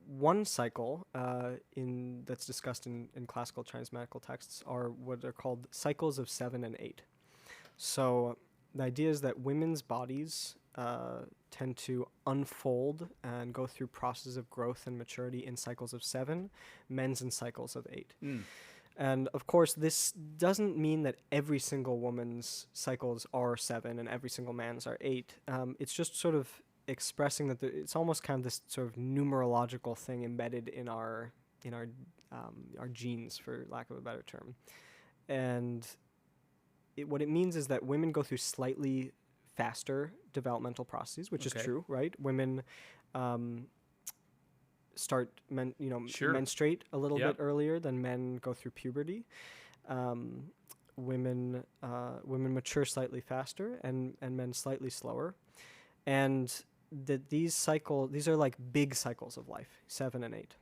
one cycle that's discussed in classical Chinese medical texts are what are called cycles of 7 and 8. So the idea is that women's bodies tend to unfold and go through processes of growth and maturity in cycles of 7, men's in cycles of 8. And of course, this doesn't mean that every single woman's cycles are 7 and every single man's are 8. It's just sort of expressing that it's almost kind of this sort of numerological thing embedded in our genes, for lack of a better term. And what it means is that women go through slightly faster developmental processes, which is true, right? Women start menstruate a little bit earlier than men go through puberty. Women mature slightly faster and men slightly slower. And these are like big cycles of life, 7 and 8.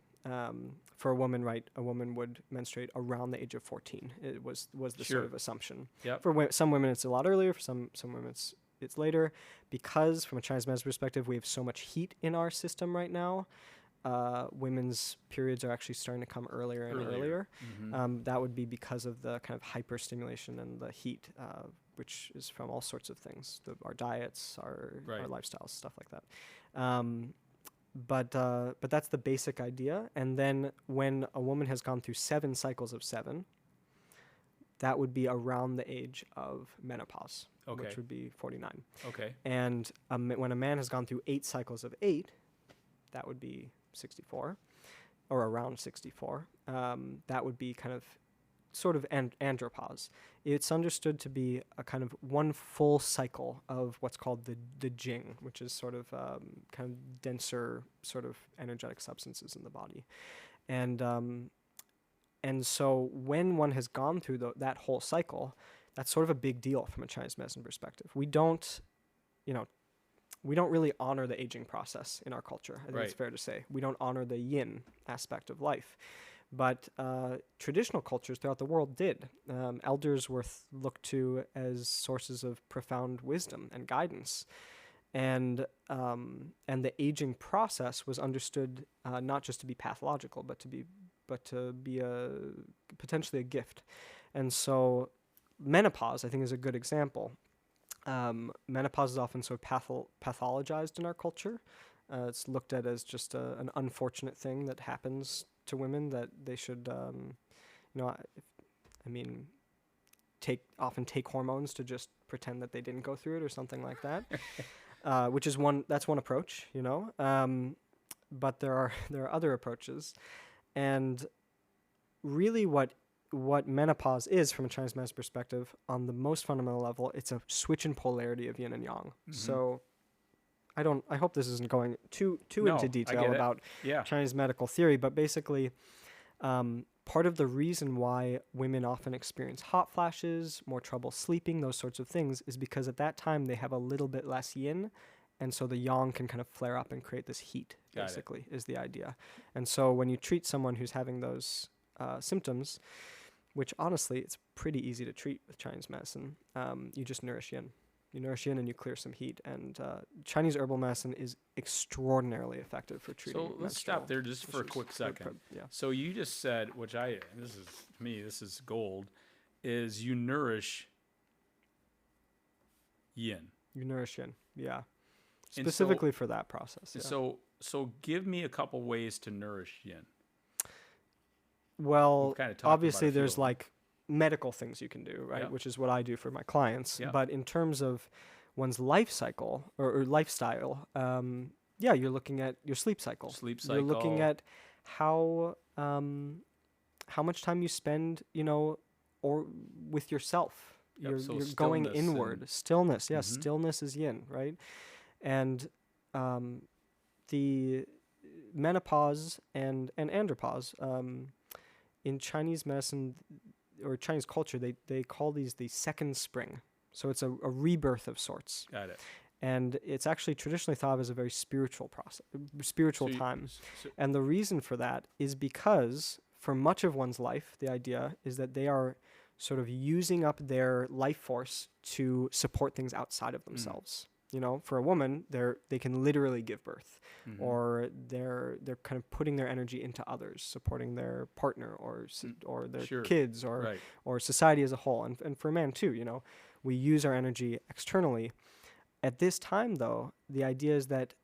For a woman, right, a woman would menstruate around the age of 14. It was the sort of assumption. Yep. For some women, it's a lot earlier. For some women, it's later. Because from a Chinese medicine perspective, we have so much heat in our system right now. Women's periods are actually starting to come earlier and earlier. Mm-hmm. That would be because of the kind of hyperstimulation and the heat, which is from all sorts of things, our diets, our lifestyles, stuff like that. But that's the basic idea. And then when a woman has gone through 7 cycles of 7, that would be around the age of menopause, which would be 49. Okay. And when a man has gone through 8 cycles of 8, that would be 64, or around 64. That would be kind of sort of andropause. It's understood to be a kind of one full cycle of what's called the Jing, which is sort of kind of denser sort of energetic substances in the body. And so when one has gone through that whole cycle, that's sort of a big deal from a Chinese medicine perspective. We don't really honor the aging process in our culture. I think it's fair to say. We don't honor the yin aspect of life. But traditional cultures throughout the world did. Elders were looked to as sources of profound wisdom and guidance. And the aging process was understood not just to be pathological, but to be potentially a gift. And so menopause, I think, is a good example. Menopause is often sort of pathologized in our culture. It's looked at as just an unfortunate thing that happens to women that they should, take hormones to just pretend that they didn't go through it or something like that. Which is one approach, but there are other approaches, and really what menopause is from a Chinese medicine perspective, on the most fundamental level, it's a switch in polarity of yin and yang. Mm-hmm. So I hope this isn't going too No, into I detail get it. about Yeah. Chinese medical theory, but basically, part of the reason why women often experience hot flashes, more trouble sleeping, those sorts of things, is because at that time they have a little bit less yin, and so the yang can kind of flare up and create this heat. Got it. Basically, is the idea. And so when you treat someone who's having those symptoms, which honestly it's pretty easy to treat with Chinese medicine, you just nourish yin. You nourish yin and you clear some heat. And Chinese herbal medicine is extraordinarily effective for treating. So let's stop there just for a quick second. Yeah. So you just said, which this is to me, this is gold, is you nourish yin. You nourish yin. Yeah. And Specifically for that process. Yeah. So give me a couple ways to nourish yin. Well, We've kinda talked about obviously a few there's of them. like medical things you can do, right? Yeah. Which is what I do for my clients. Yeah. But in terms of one's life cycle or lifestyle, you're looking at your sleep cycle. Sleep You're looking cycle. at how much time you spend, or with yourself. Yep, so You're going stillness inward. and- Stillness, yes, Mhm. stillness is yin, right? And the menopause and andropause, in Chinese medicine or Chinese culture, they call these the second spring. So it's a rebirth of sorts. Got it. And it's actually traditionally thought of as a very spiritual process, spiritual So you- time. so- And the reason for that is because for much of one's life, the idea is that they are sort of using up their life force to support things outside of themselves. For a woman, they can literally give birth, Mhm. or they're kind of putting their energy into others, supporting their partner or their Sure. kids Right. or society as a whole. And for a man too, we use our energy externally. At this time, though, the idea is that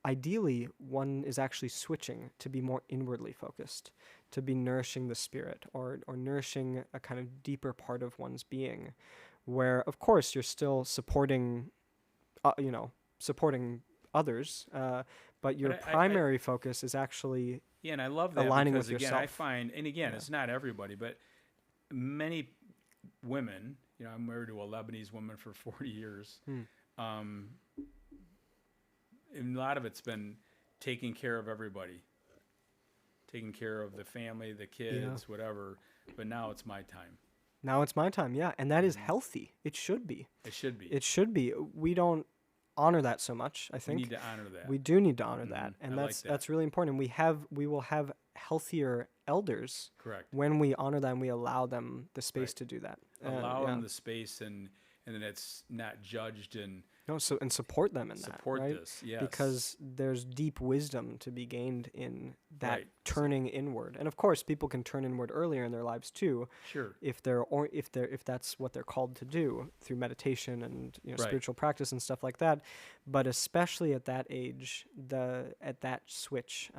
ideally one is actually switching to be more inwardly focused, to be nourishing the spirit or nourishing a kind of deeper part of one's being, where of course you're still supporting others, but your But I- primary focus is actually Yeah, and I love that aligning because with again, I yourself. find, and again, Yeah. it's not everybody, but many women. I'm married to a Lebanese woman for 40 years. And a lot of it's been taking care of everybody, taking care of the family, the kids, whatever. But now it's my time. Now it's my time, yeah, and that is healthy. It should be. It should be. It should be. We don't honor that so much, I We think. need to honor that. We do need to honor that, I and like that's that. really important. We will have healthier elders Correct. when we honor them. We allow them the space Right. to do that. Allow them the space, and then it's not judged, and and support them in support that, right? this. Yes. Because there's deep wisdom to be gained in that Right. turning inward. And of course, people can turn inward earlier in their lives too, Sure. if that's what they're called to do through meditation and Right. spiritual practice and stuff like that. But especially at that age, at that switch,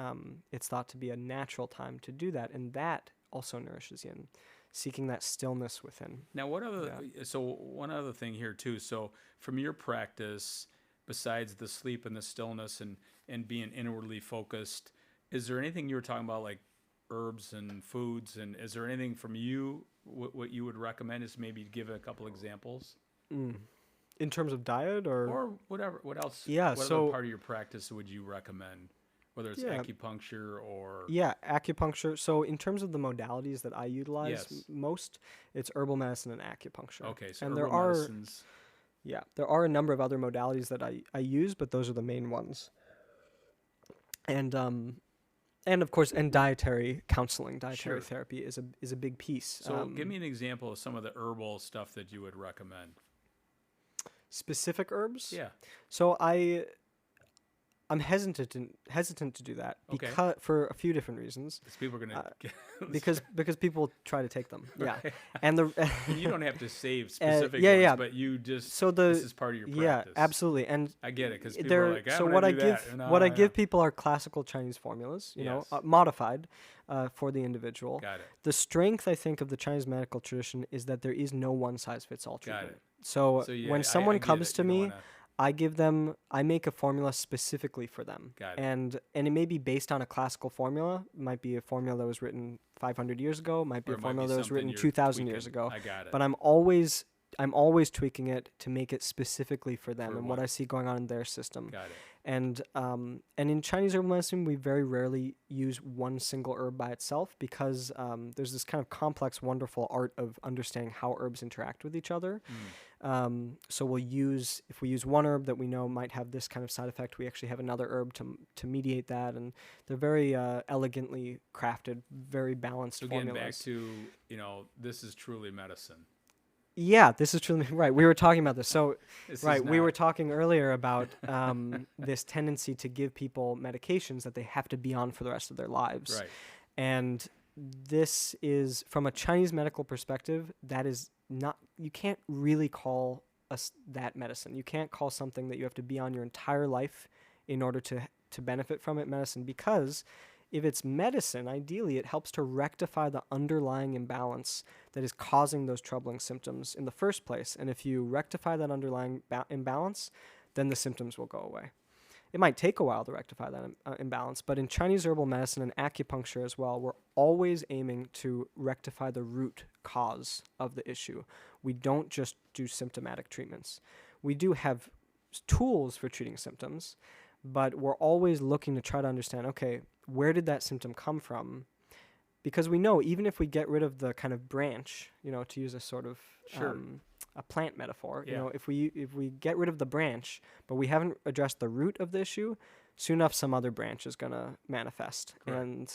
it's thought to be a natural time to do that, and that also nourishes yin, seeking that stillness within. Now, one other thing here too. So, from your practice, besides the sleep and the stillness and being inwardly focused, is there anything you were talking about, like herbs and foods, and is there anything from you what you would recommend? Is maybe give a couple examples, In terms of diet or whatever. What else? Yeah, What so- other part of your practice would you recommend? Whether it's Yeah. acupuncture or Yeah, acupuncture. So in terms of the modalities that I utilize Yes. most, it's herbal medicine and acupuncture. okay, so and herbal there are medicines. there are a number of other modalities that I use, but those are the main ones. And of course, dietary counseling, dietary Sure. therapy is a big piece. So, give me an example of some of the herbal stuff that you would recommend. specific herbs. Yeah. So I'm hesitant to do that Okay. because for a few different reasons. Because people are gonna. Because people try to take them. Yeah, Right. and You don't have to save specific yeah, ones, yeah. but you just So this is part of your practice. Yeah, absolutely. And I get it because people there, are like, so I'm what gonna I do give that. what I give Yeah. people are classical Chinese formulas, Yes. modified for the individual. Got it. The strength, I think, of the Chinese medical tradition is that there is no one size fits all Got treatment. it. So, So yeah, when someone I get comes it. to You don't me, wanna- I make a formula specifically for them. Got it. And it may be based on a classical formula, might be a formula that was written 500 years ago, might be or a it might formula be that was something written you're 2,000 years tweaking. ago. I got it. But I'm always tweaking it to make it specifically for them For and what what? I see going on in their system. Got it. And in Chinese herbal medicine, we very rarely use one single herb by itself because there's this kind of complex, wonderful art of understanding how herbs interact with each other. So if we use one herb that we know might have this kind of side effect, we actually have another herb to mediate that, and they're very elegantly crafted, very balanced So getting formulas. back to, this is truly medicine. Yeah, this is truly right. We were talking about this. So, This right, is we were not- talking earlier about this tendency to give people medications that they have to be on for the rest of their lives. Right. And this is, from a Chinese medical perspective, that is not, you can't really call that medicine. You can't call something that you have to be on your entire life in order to benefit from it medicine, because if it's medicine, ideally, it helps to rectify the underlying imbalance that is causing those troubling symptoms in the first place. And if you rectify that underlying imbalance, then the symptoms will go away. It might take a while to rectify that imbalance, but in Chinese herbal medicine and acupuncture as well, we're always aiming to rectify the root cause of the issue. We don't just do symptomatic treatments. We do have tools for treating symptoms, but we're always looking to try to understand, okay, where did that symptom come from? Because we know even if we get rid of the kind of branch, to use a sort of a plant metaphor, if we get rid of the branch, but we haven't addressed the root of the issue, soon enough some other branch is going to manifest. Correct. And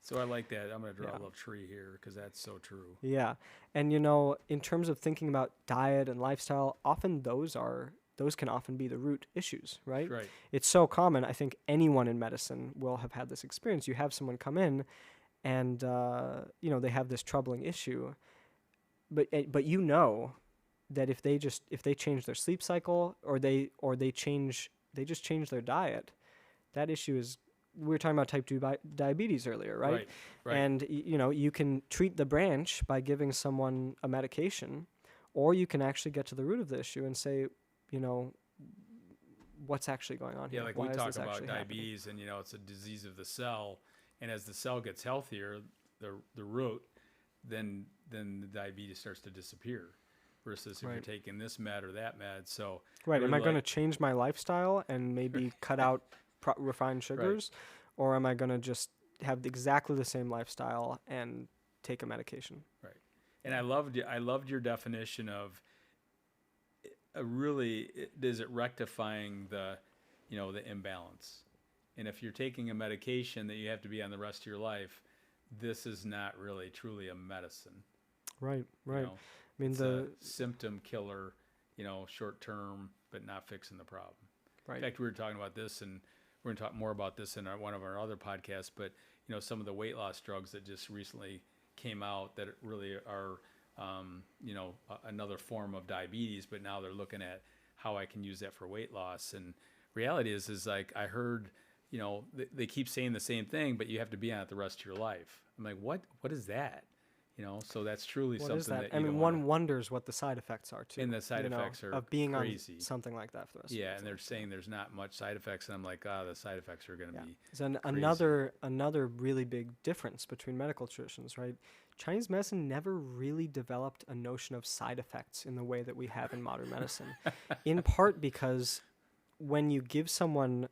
So I like that. I'm going to draw a little tree here because that's so true. yeah. And in terms of thinking about diet and lifestyle, often those can often be the root issues, right? Right. It's so common. I think anyone in medicine will have had this experience. You have someone come in and, they have this troubling issue, but that if they change their sleep cycle or they just change their diet, that issue is, we were talking about type 2 diabetes earlier, right? Right. And, you can treat the branch by giving someone a medication, or you can actually get to the root of the issue and say, what's actually going on here? Yeah, like Why we is talk this about actually happening? diabetes, and it's a disease of the cell, and as the cell gets healthier, the root, then the diabetes starts to disappear. Versus if you're Right. taking this med or that med, so Right. we're Am I going to like- change my lifestyle and maybe cut out refined sugars, or am I going to just have exactly the same lifestyle and take a medication? Right. And I loved your definition of is it rectifying the imbalance? And if you're taking a medication that you have to be on the rest of your life, this is not really truly a medicine. Right. Right. I mean, It's a symptom killer, short term, but not fixing the problem. right. In fact, we were talking about this, and we're going to talk more about this in one of our other podcasts, but some of the weight loss drugs that just recently came out that really are another form of diabetes, but now they're looking at how I can use that for weight loss. And reality is like, I heard, they keep saying the same thing, but you have to be on it the rest of your life. I'm like, what is that? So that's truly What something is that? that you don't one wanna- wonders what the side effects are too. And the side effects are of being crazy. on something like that for the rest of Yeah, your and they're life. saying there's not much side effects, and I'm like, the side effects are going to be So crazy. another really big difference between medical traditions, right? Chinese medicine never really developed a notion of side effects in the way that we have in modern medicine, in part because when you give someone,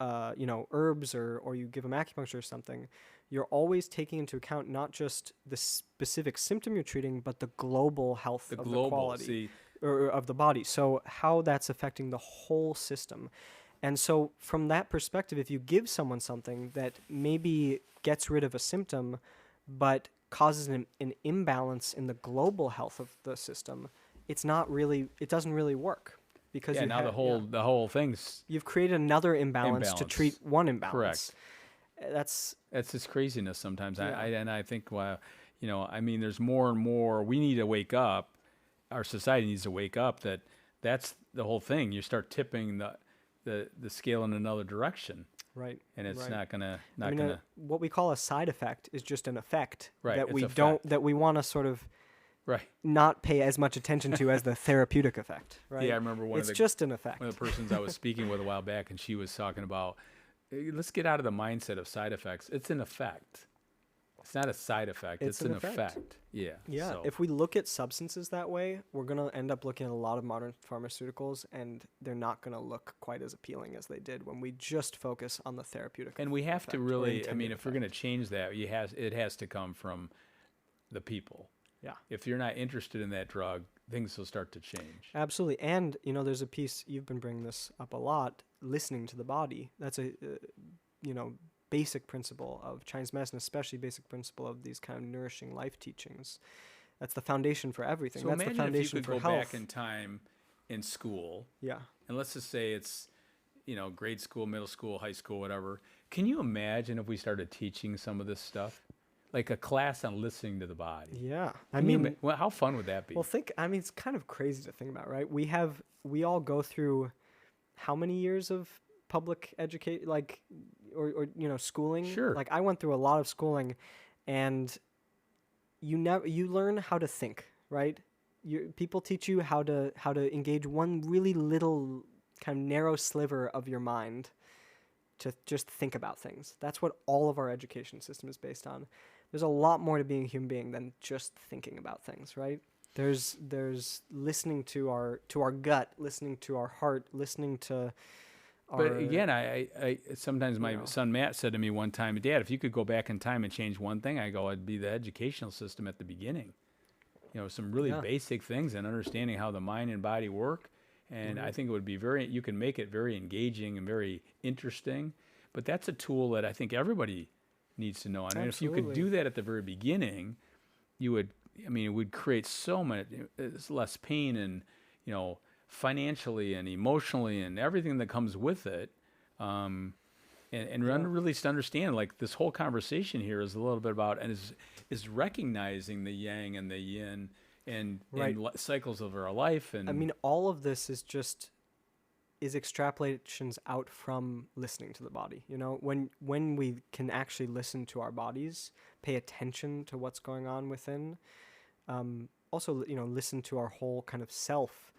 herbs or you give them acupuncture or something, you're always taking into account not just the specific symptom you're treating, but the global health of the quality. See, Or of the body. So how that's affecting the whole system. And so from that perspective, if you give someone something that maybe gets rid of a symptom, but causes an imbalance in the global health of the system, it doesn't really work. Because now the whole thing's you've created another imbalance to treat one imbalance. Correct. That's just craziness sometimes. Yeah. I think, there's more and more. We need to wake up. Our society needs to wake up. That's the whole thing. You start tipping the scale in another direction, right. and it's right. not gonna what we call a side effect is just an effect Right, that it's we a don't fact. that we want to sort of right. not pay as much attention to as the therapeutic effect, right? Yeah, I remember it's just an effect. one of the persons I was speaking with a while back, and she was talking about, hey, let's get out of the mindset of side effects. It's an effect. It's not a side effect. It's an effect. Yeah. Yeah. So. If we look at substances that way, we're going to end up looking at a lot of modern pharmaceuticals, and they're not going to look quite as appealing as they did when we just focus on the therapeutic. And we have effect to or really, I mean, intended if we're going to effect. change that, it has to come from the people. Yeah. If you're not interested in that drug, things will start to change. Absolutely. And, there's a piece, you've been bringing this up a lot, listening to the body. That's a, basic principle of Chinese medicine, especially basic principle of these kind of nourishing life teachings. That's the foundation for everything. So That's the imagine foundation if you for could go health. back in time in school, Yeah. and let's just say it's, grade school, middle school, high school, whatever. Can you imagine if we started teaching some of this stuff? Like a class on listening to the body. Yeah. Well, how fun would that be? Well, it's kind of crazy to think about, right? We all go through how many years of public education, or schooling? Sure. Like I went through a lot of schooling, and you learn how to think, right? People teach you how to engage one really little kind of narrow sliver of your mind to just think about things. That's what all of our education system is based on. There's a lot more to being a human being than just thinking about things, right? There's listening to our gut, listening to our heart, listening to our... But again, I sometimes my son Matt said to me one time, Dad, if you could go back in time and change one thing, it'd be the educational system at the beginning. Some really basic things and understanding how the mind and body work. And I think it would be you can make it very engaging and very interesting. But that's a tool that I think everybody needs to know. And if you could do that at the very beginning, it would create so much less pain and, financially and emotionally and everything that comes with it. And really to understand, like this whole conversation here is a little bit about, and is recognizing the yang and the yin and cycles of our life. And all of this is extrapolations out from listening to the body. When we can actually listen to our bodies, pay attention to what's going on within, also, listen to our whole kind of self.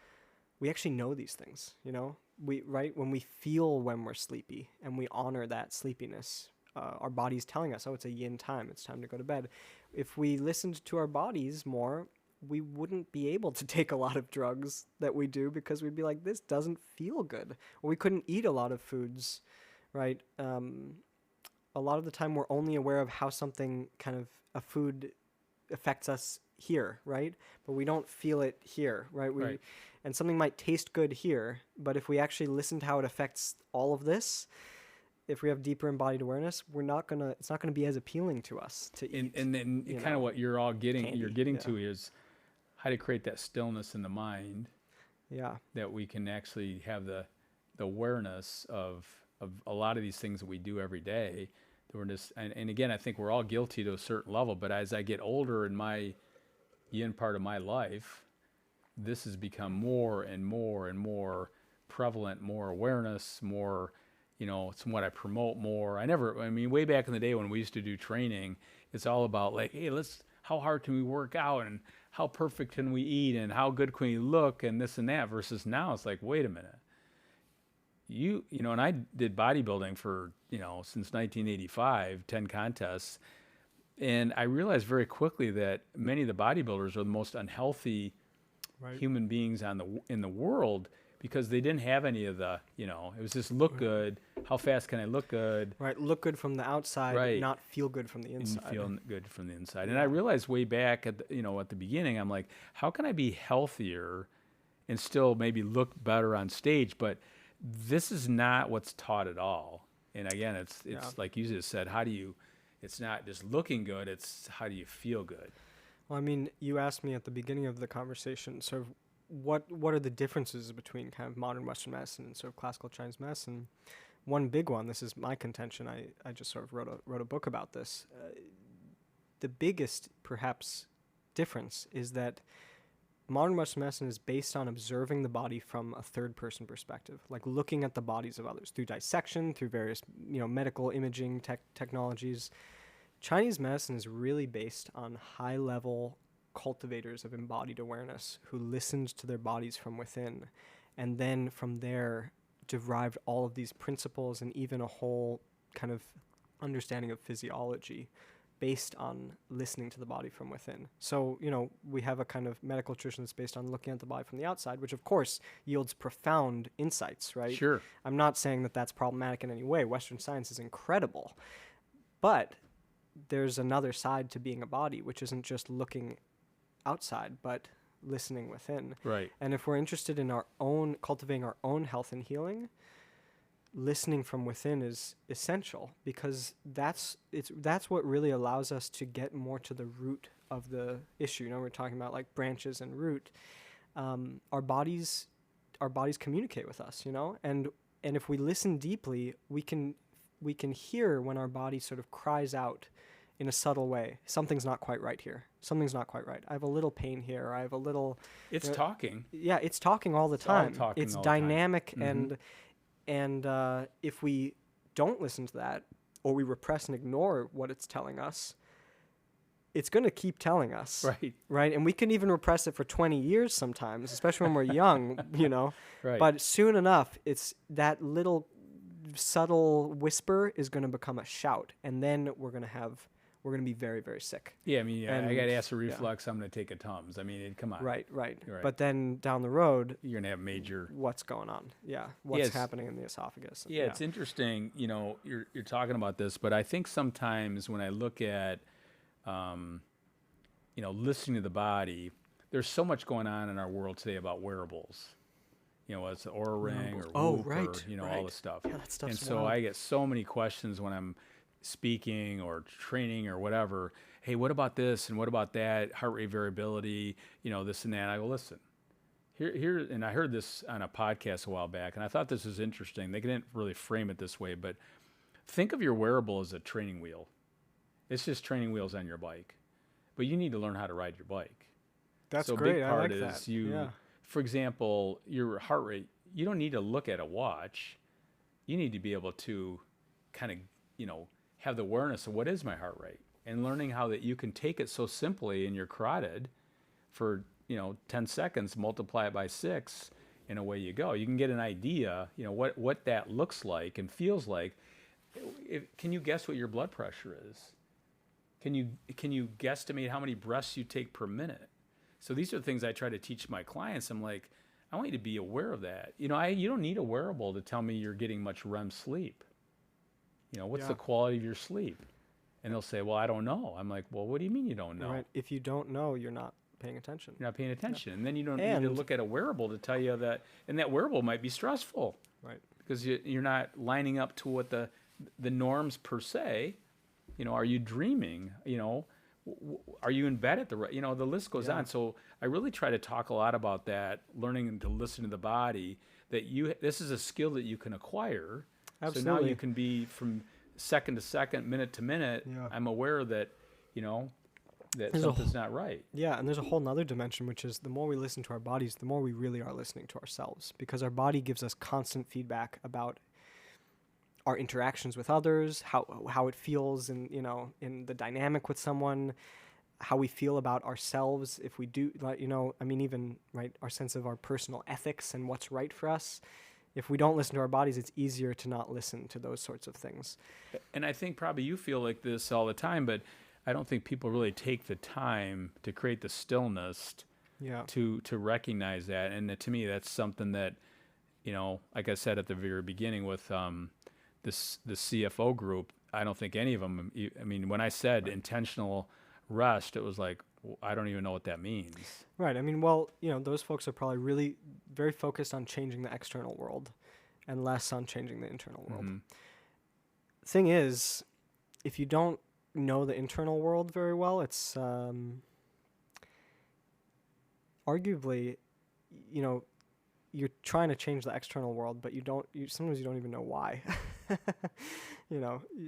We actually know these things, when we feel when we're sleepy and we honor that sleepiness, our body's telling us, it's a yin time. It's time to go to bed. If we listened to our bodies more, we wouldn't be able to take a lot of drugs that we do because we'd be like, this doesn't feel good. Or we couldn't eat a lot of foods, right? A lot of the time we're only aware of how something a food affects us here, right? But we don't feel it here, right? And something might taste good here, but if we actually listen to how it affects all of this, if we have deeper embodied awareness, it's not gonna be as appealing to us to eat. And then kind of what you're all getting to is how to create that stillness in the mind. Yeah. That we can actually have the awareness of a lot of these things that we do every day. That we're just, and again, I think we're all guilty to a certain level, but as I get older in my yin part of my life, this has become more and more and more prevalent, more awareness, more, it's what I promote more. Way back in the day when we used to do training, it's all about like, hey, how hard can we work out and how perfect can we eat and how good can we look and this and that, versus now it's like, wait a minute. And I did bodybuilding for, since 1985, 10 contests. And I realized very quickly that many of the bodybuilders are the most unhealthy human beings in the world because they didn't have any of the, it was just look good. How fast can I look good? Right. Look good from the outside, not feel good from the inside. And feel good from the inside. And I realized way back at the beginning, I'm like, how can I be healthier and still maybe look better on stage? But this is not what's taught at all. And again, it's like you just said, it's not just looking good, it's how do you feel good? Well, you asked me at the beginning of the conversation, sort of what are the differences between kind of modern Western medicine and sort of classical Chinese medicine? One big one, this is my contention, I just sort of wrote a book about this. The biggest, perhaps, difference is that modern Western medicine is based on observing the body from a third-person perspective, like looking at the bodies of others through dissection, through various medical imaging technologies. Chinese medicine is really based on high-level cultivators of embodied awareness who listened to their bodies from within, and then from there derived all of these principles and even a whole kind of understanding of physiology based on listening to the body from within. So, we have a kind of medical tradition that's based on looking at the body from the outside, which of course yields profound insights, right? Sure. I'm not saying that that's problematic in any way. Western science is incredible. But there's another side to being a body, which isn't just looking outside, but listening within. Right. And if we're interested in cultivating our own health and healing, listening from within is essential, because that's what really allows us to get more to the root of the issue. We're talking about like branches and root. Our bodies communicate with us, and if we listen deeply, we can hear when our body sort of cries out in a subtle way, something's not quite right here. Something's not quite right. I have a little pain here. Or I have a little. It's talking. Yeah, it's talking all the time. It's dynamic, Mm-hmm. and if we don't listen to that, or we repress and ignore what it's telling us, it's going to keep telling us. Right. And we can even repress it for 20 years sometimes, especially when we're young, Right. But soon enough, it's that little subtle whisper is going to become a shout, and then we're going to be very, very sick. Yeah, I mean, I got acid reflux. I'm going to take a Tums. I mean, come on. Right. But then down the road, you're going to have major. What's going on? Yeah, what's happening in the esophagus? Yeah, it's interesting. You're talking about this, but I think sometimes when I look at, listening to the body, there's so much going on in our world today about wearables. It's the Aura Ring or Whoop or, all the stuff. Yeah, that stuff's and so wild. I get so many questions when I'm speaking or training or whatever. Hey, what about this and what about that? Heart rate variability, this and that. I go, listen, here, and I heard this on a podcast a while back, and I thought this was interesting. They didn't really frame it this way, but think of your wearable as a training wheel. It's just training wheels on your bike, but you need to learn how to ride your bike. That's so great. Big part I like is that. For example, your heart rate, you don't need to look at a watch. You need to be able to kind of, have the awareness of what is my heart rate, and learning how that you can take it so simply in your carotid for, 10 seconds, multiply it by 6, and away you go. You can get an idea, what that looks like and feels like. Can you guess what your blood pressure is? Can you guesstimate how many breaths you take per minute? So these are the things I try to teach my clients. I'm like, I want you to be aware of that. You don't need a wearable to tell me you're getting much REM sleep. What's the quality of your sleep? And they'll say, well, I don't know. I'm like, well, what do you mean you don't know? Right. If you don't know, you're not paying attention. You're not paying attention. And then you don't need to look at a wearable to tell you that, and that wearable might be stressful. Right. Because you're not lining up to what the norms per se. Are you dreaming? Are you in bed at the right? The list goes on. So I really try to talk a lot about that, learning to listen to the body, that this is a skill that you can acquire. Absolutely. So now you can be from second to second, minute to minute. Yeah. I'm aware that, that something's not right. Yeah, and there's a whole nother dimension, which is the more we listen to our bodies, the more we really are listening to ourselves, because our body gives us constant feedback about our interactions with others, how it feels in the dynamic with someone, how we feel about ourselves, if we do, even our sense of our personal ethics and what's right for us. If we don't listen to our bodies, it's easier to not listen to those sorts of things. And I think probably you feel like this all the time, but I don't think people really take the time to create the stillness to recognize that. And to me, that's something that, like I said at the very beginning with the CFO group, I don't think any of them, when I said intentional rest, it was like, I don't even know what that means. Right. Those folks are probably really very focused on changing the external world and less on changing the internal world. Mm-hmm. Thing is, if you don't know the internal world very well, it's arguably, you're trying to change the external world, but sometimes you don't even know why.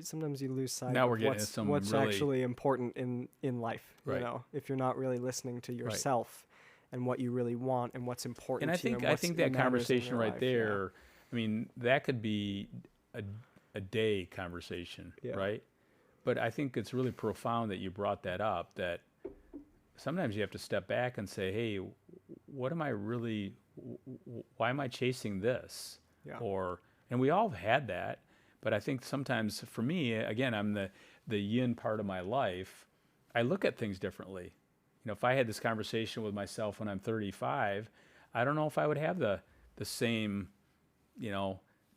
Sometimes you lose sight of what's actually important in life. Right. If you're not really listening to yourself and what you really want and what's important and to you. I think that conversation right there, that could be a day conversation, right? But I think it's really profound that you brought that up, that sometimes you have to step back and say, hey, what am I really, why am I chasing this? Yeah. And we all have had that, but I think sometimes for me, again, I'm the yin part of my life, I look at things differently. If I had this conversation with myself when I'm 35, I don't know if I would have the same,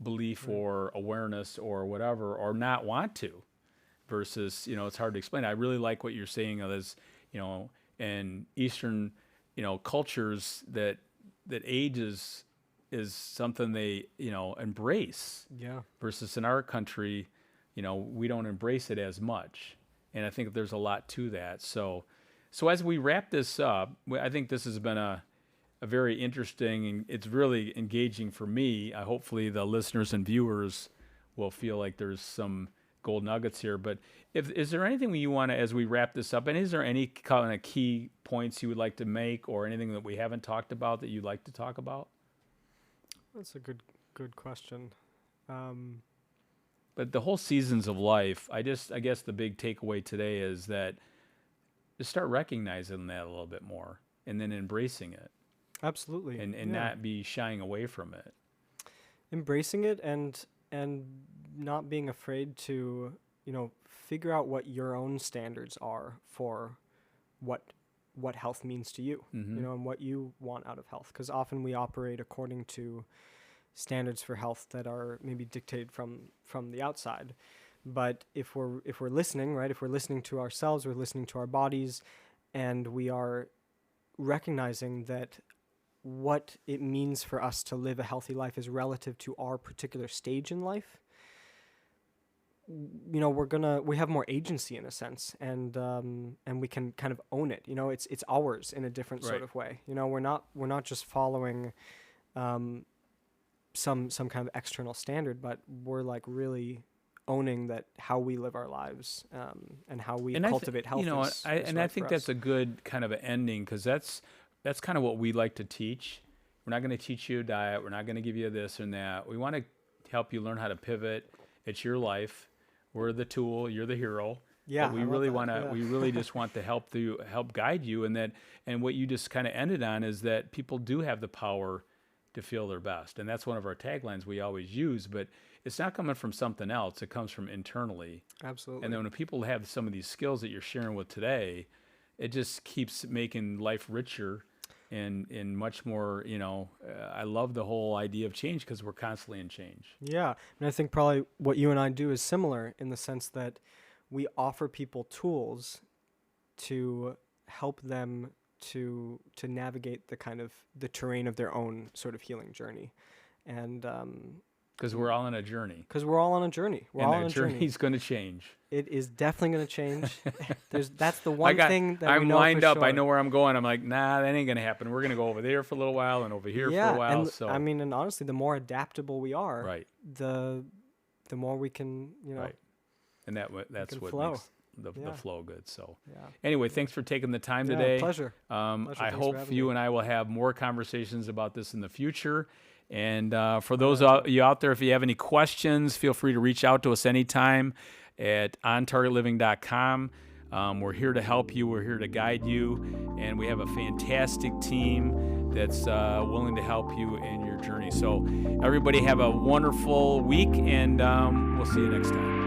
belief or awareness or whatever, or not want to, versus, it's hard to explain. I really like what you're saying of this, in Eastern, cultures that age is something they, embrace. Yeah. Versus in our country, we don't embrace it as much. And I think there's a lot to that. So as we wrap this up, I think this has been a very interesting, and it's really engaging for me. Hopefully the listeners and viewers will feel like there's some gold nuggets here. But is there anything you want to, as we wrap this up, and is there any kind of key points you would like to make, or anything that we haven't talked about that you'd like to talk about? That's a good question. But the whole seasons of life, I guess the big takeaway today is that just start recognizing that a little bit more, and then embracing it. Absolutely. And not be shying away from it. Embracing it and not being afraid to, figure out what your own standards are for what health means to you, and what you want out of health. Because often we operate according to standards for health that are maybe dictated from the outside. But if we're listening, right, if we're listening to ourselves, we're listening to our bodies, and we are recognizing that what it means for us to live a healthy life is relative to our particular stage in life, we have more agency in a sense, and we can kind of own it. It's ours in a different sort of way. We're not just following some kind of external standard, but we're like really owning that how we live our lives, and how we cultivate health. I think that's a good kind of an ending, because that's kind of what we like to teach. We're not going to teach you a diet. We're not going to give you this and that. We want to help you learn how to pivot. It's your life. We're the tool. You're the hero. Yeah. But we really want to. We really just want to help guide you. And what you just kind of ended on is that people do have the power to feel their best, and that's one of our taglines we always use. But it's not coming from something else. It comes from internally. Absolutely. And then when people have some of these skills that you're sharing with today, it just keeps making life richer and much more, I love the whole idea of change, because we're constantly in change. Yeah. And I think probably what you and I do is similar in the sense that we offer people tools to help them to navigate the kind of the terrain of their own sort of healing journey. And because we're all on a journey. We're all on a journey. That journey's going to change. It is definitely going to change. That's the one thing that I'm we know lined for up. sure. I know where I'm going. I'm like, nah, that ain't going to happen. We're going to go over there for a little while and over here for a while. And honestly, the more adaptable we are, right, the more we can, right. And that's what flow. Makes the flow good. So yeah. Anyway, thanks for taking the time today. Pleasure. I hope you and I will have more conversations about this in the future. And for those of you out there, if you have any questions, feel free to reach out to us anytime at ontargetliving.com. We're here to help you. We're here to guide you. And we have a fantastic team that's willing to help you in your journey. So everybody have a wonderful week, and we'll see you next time.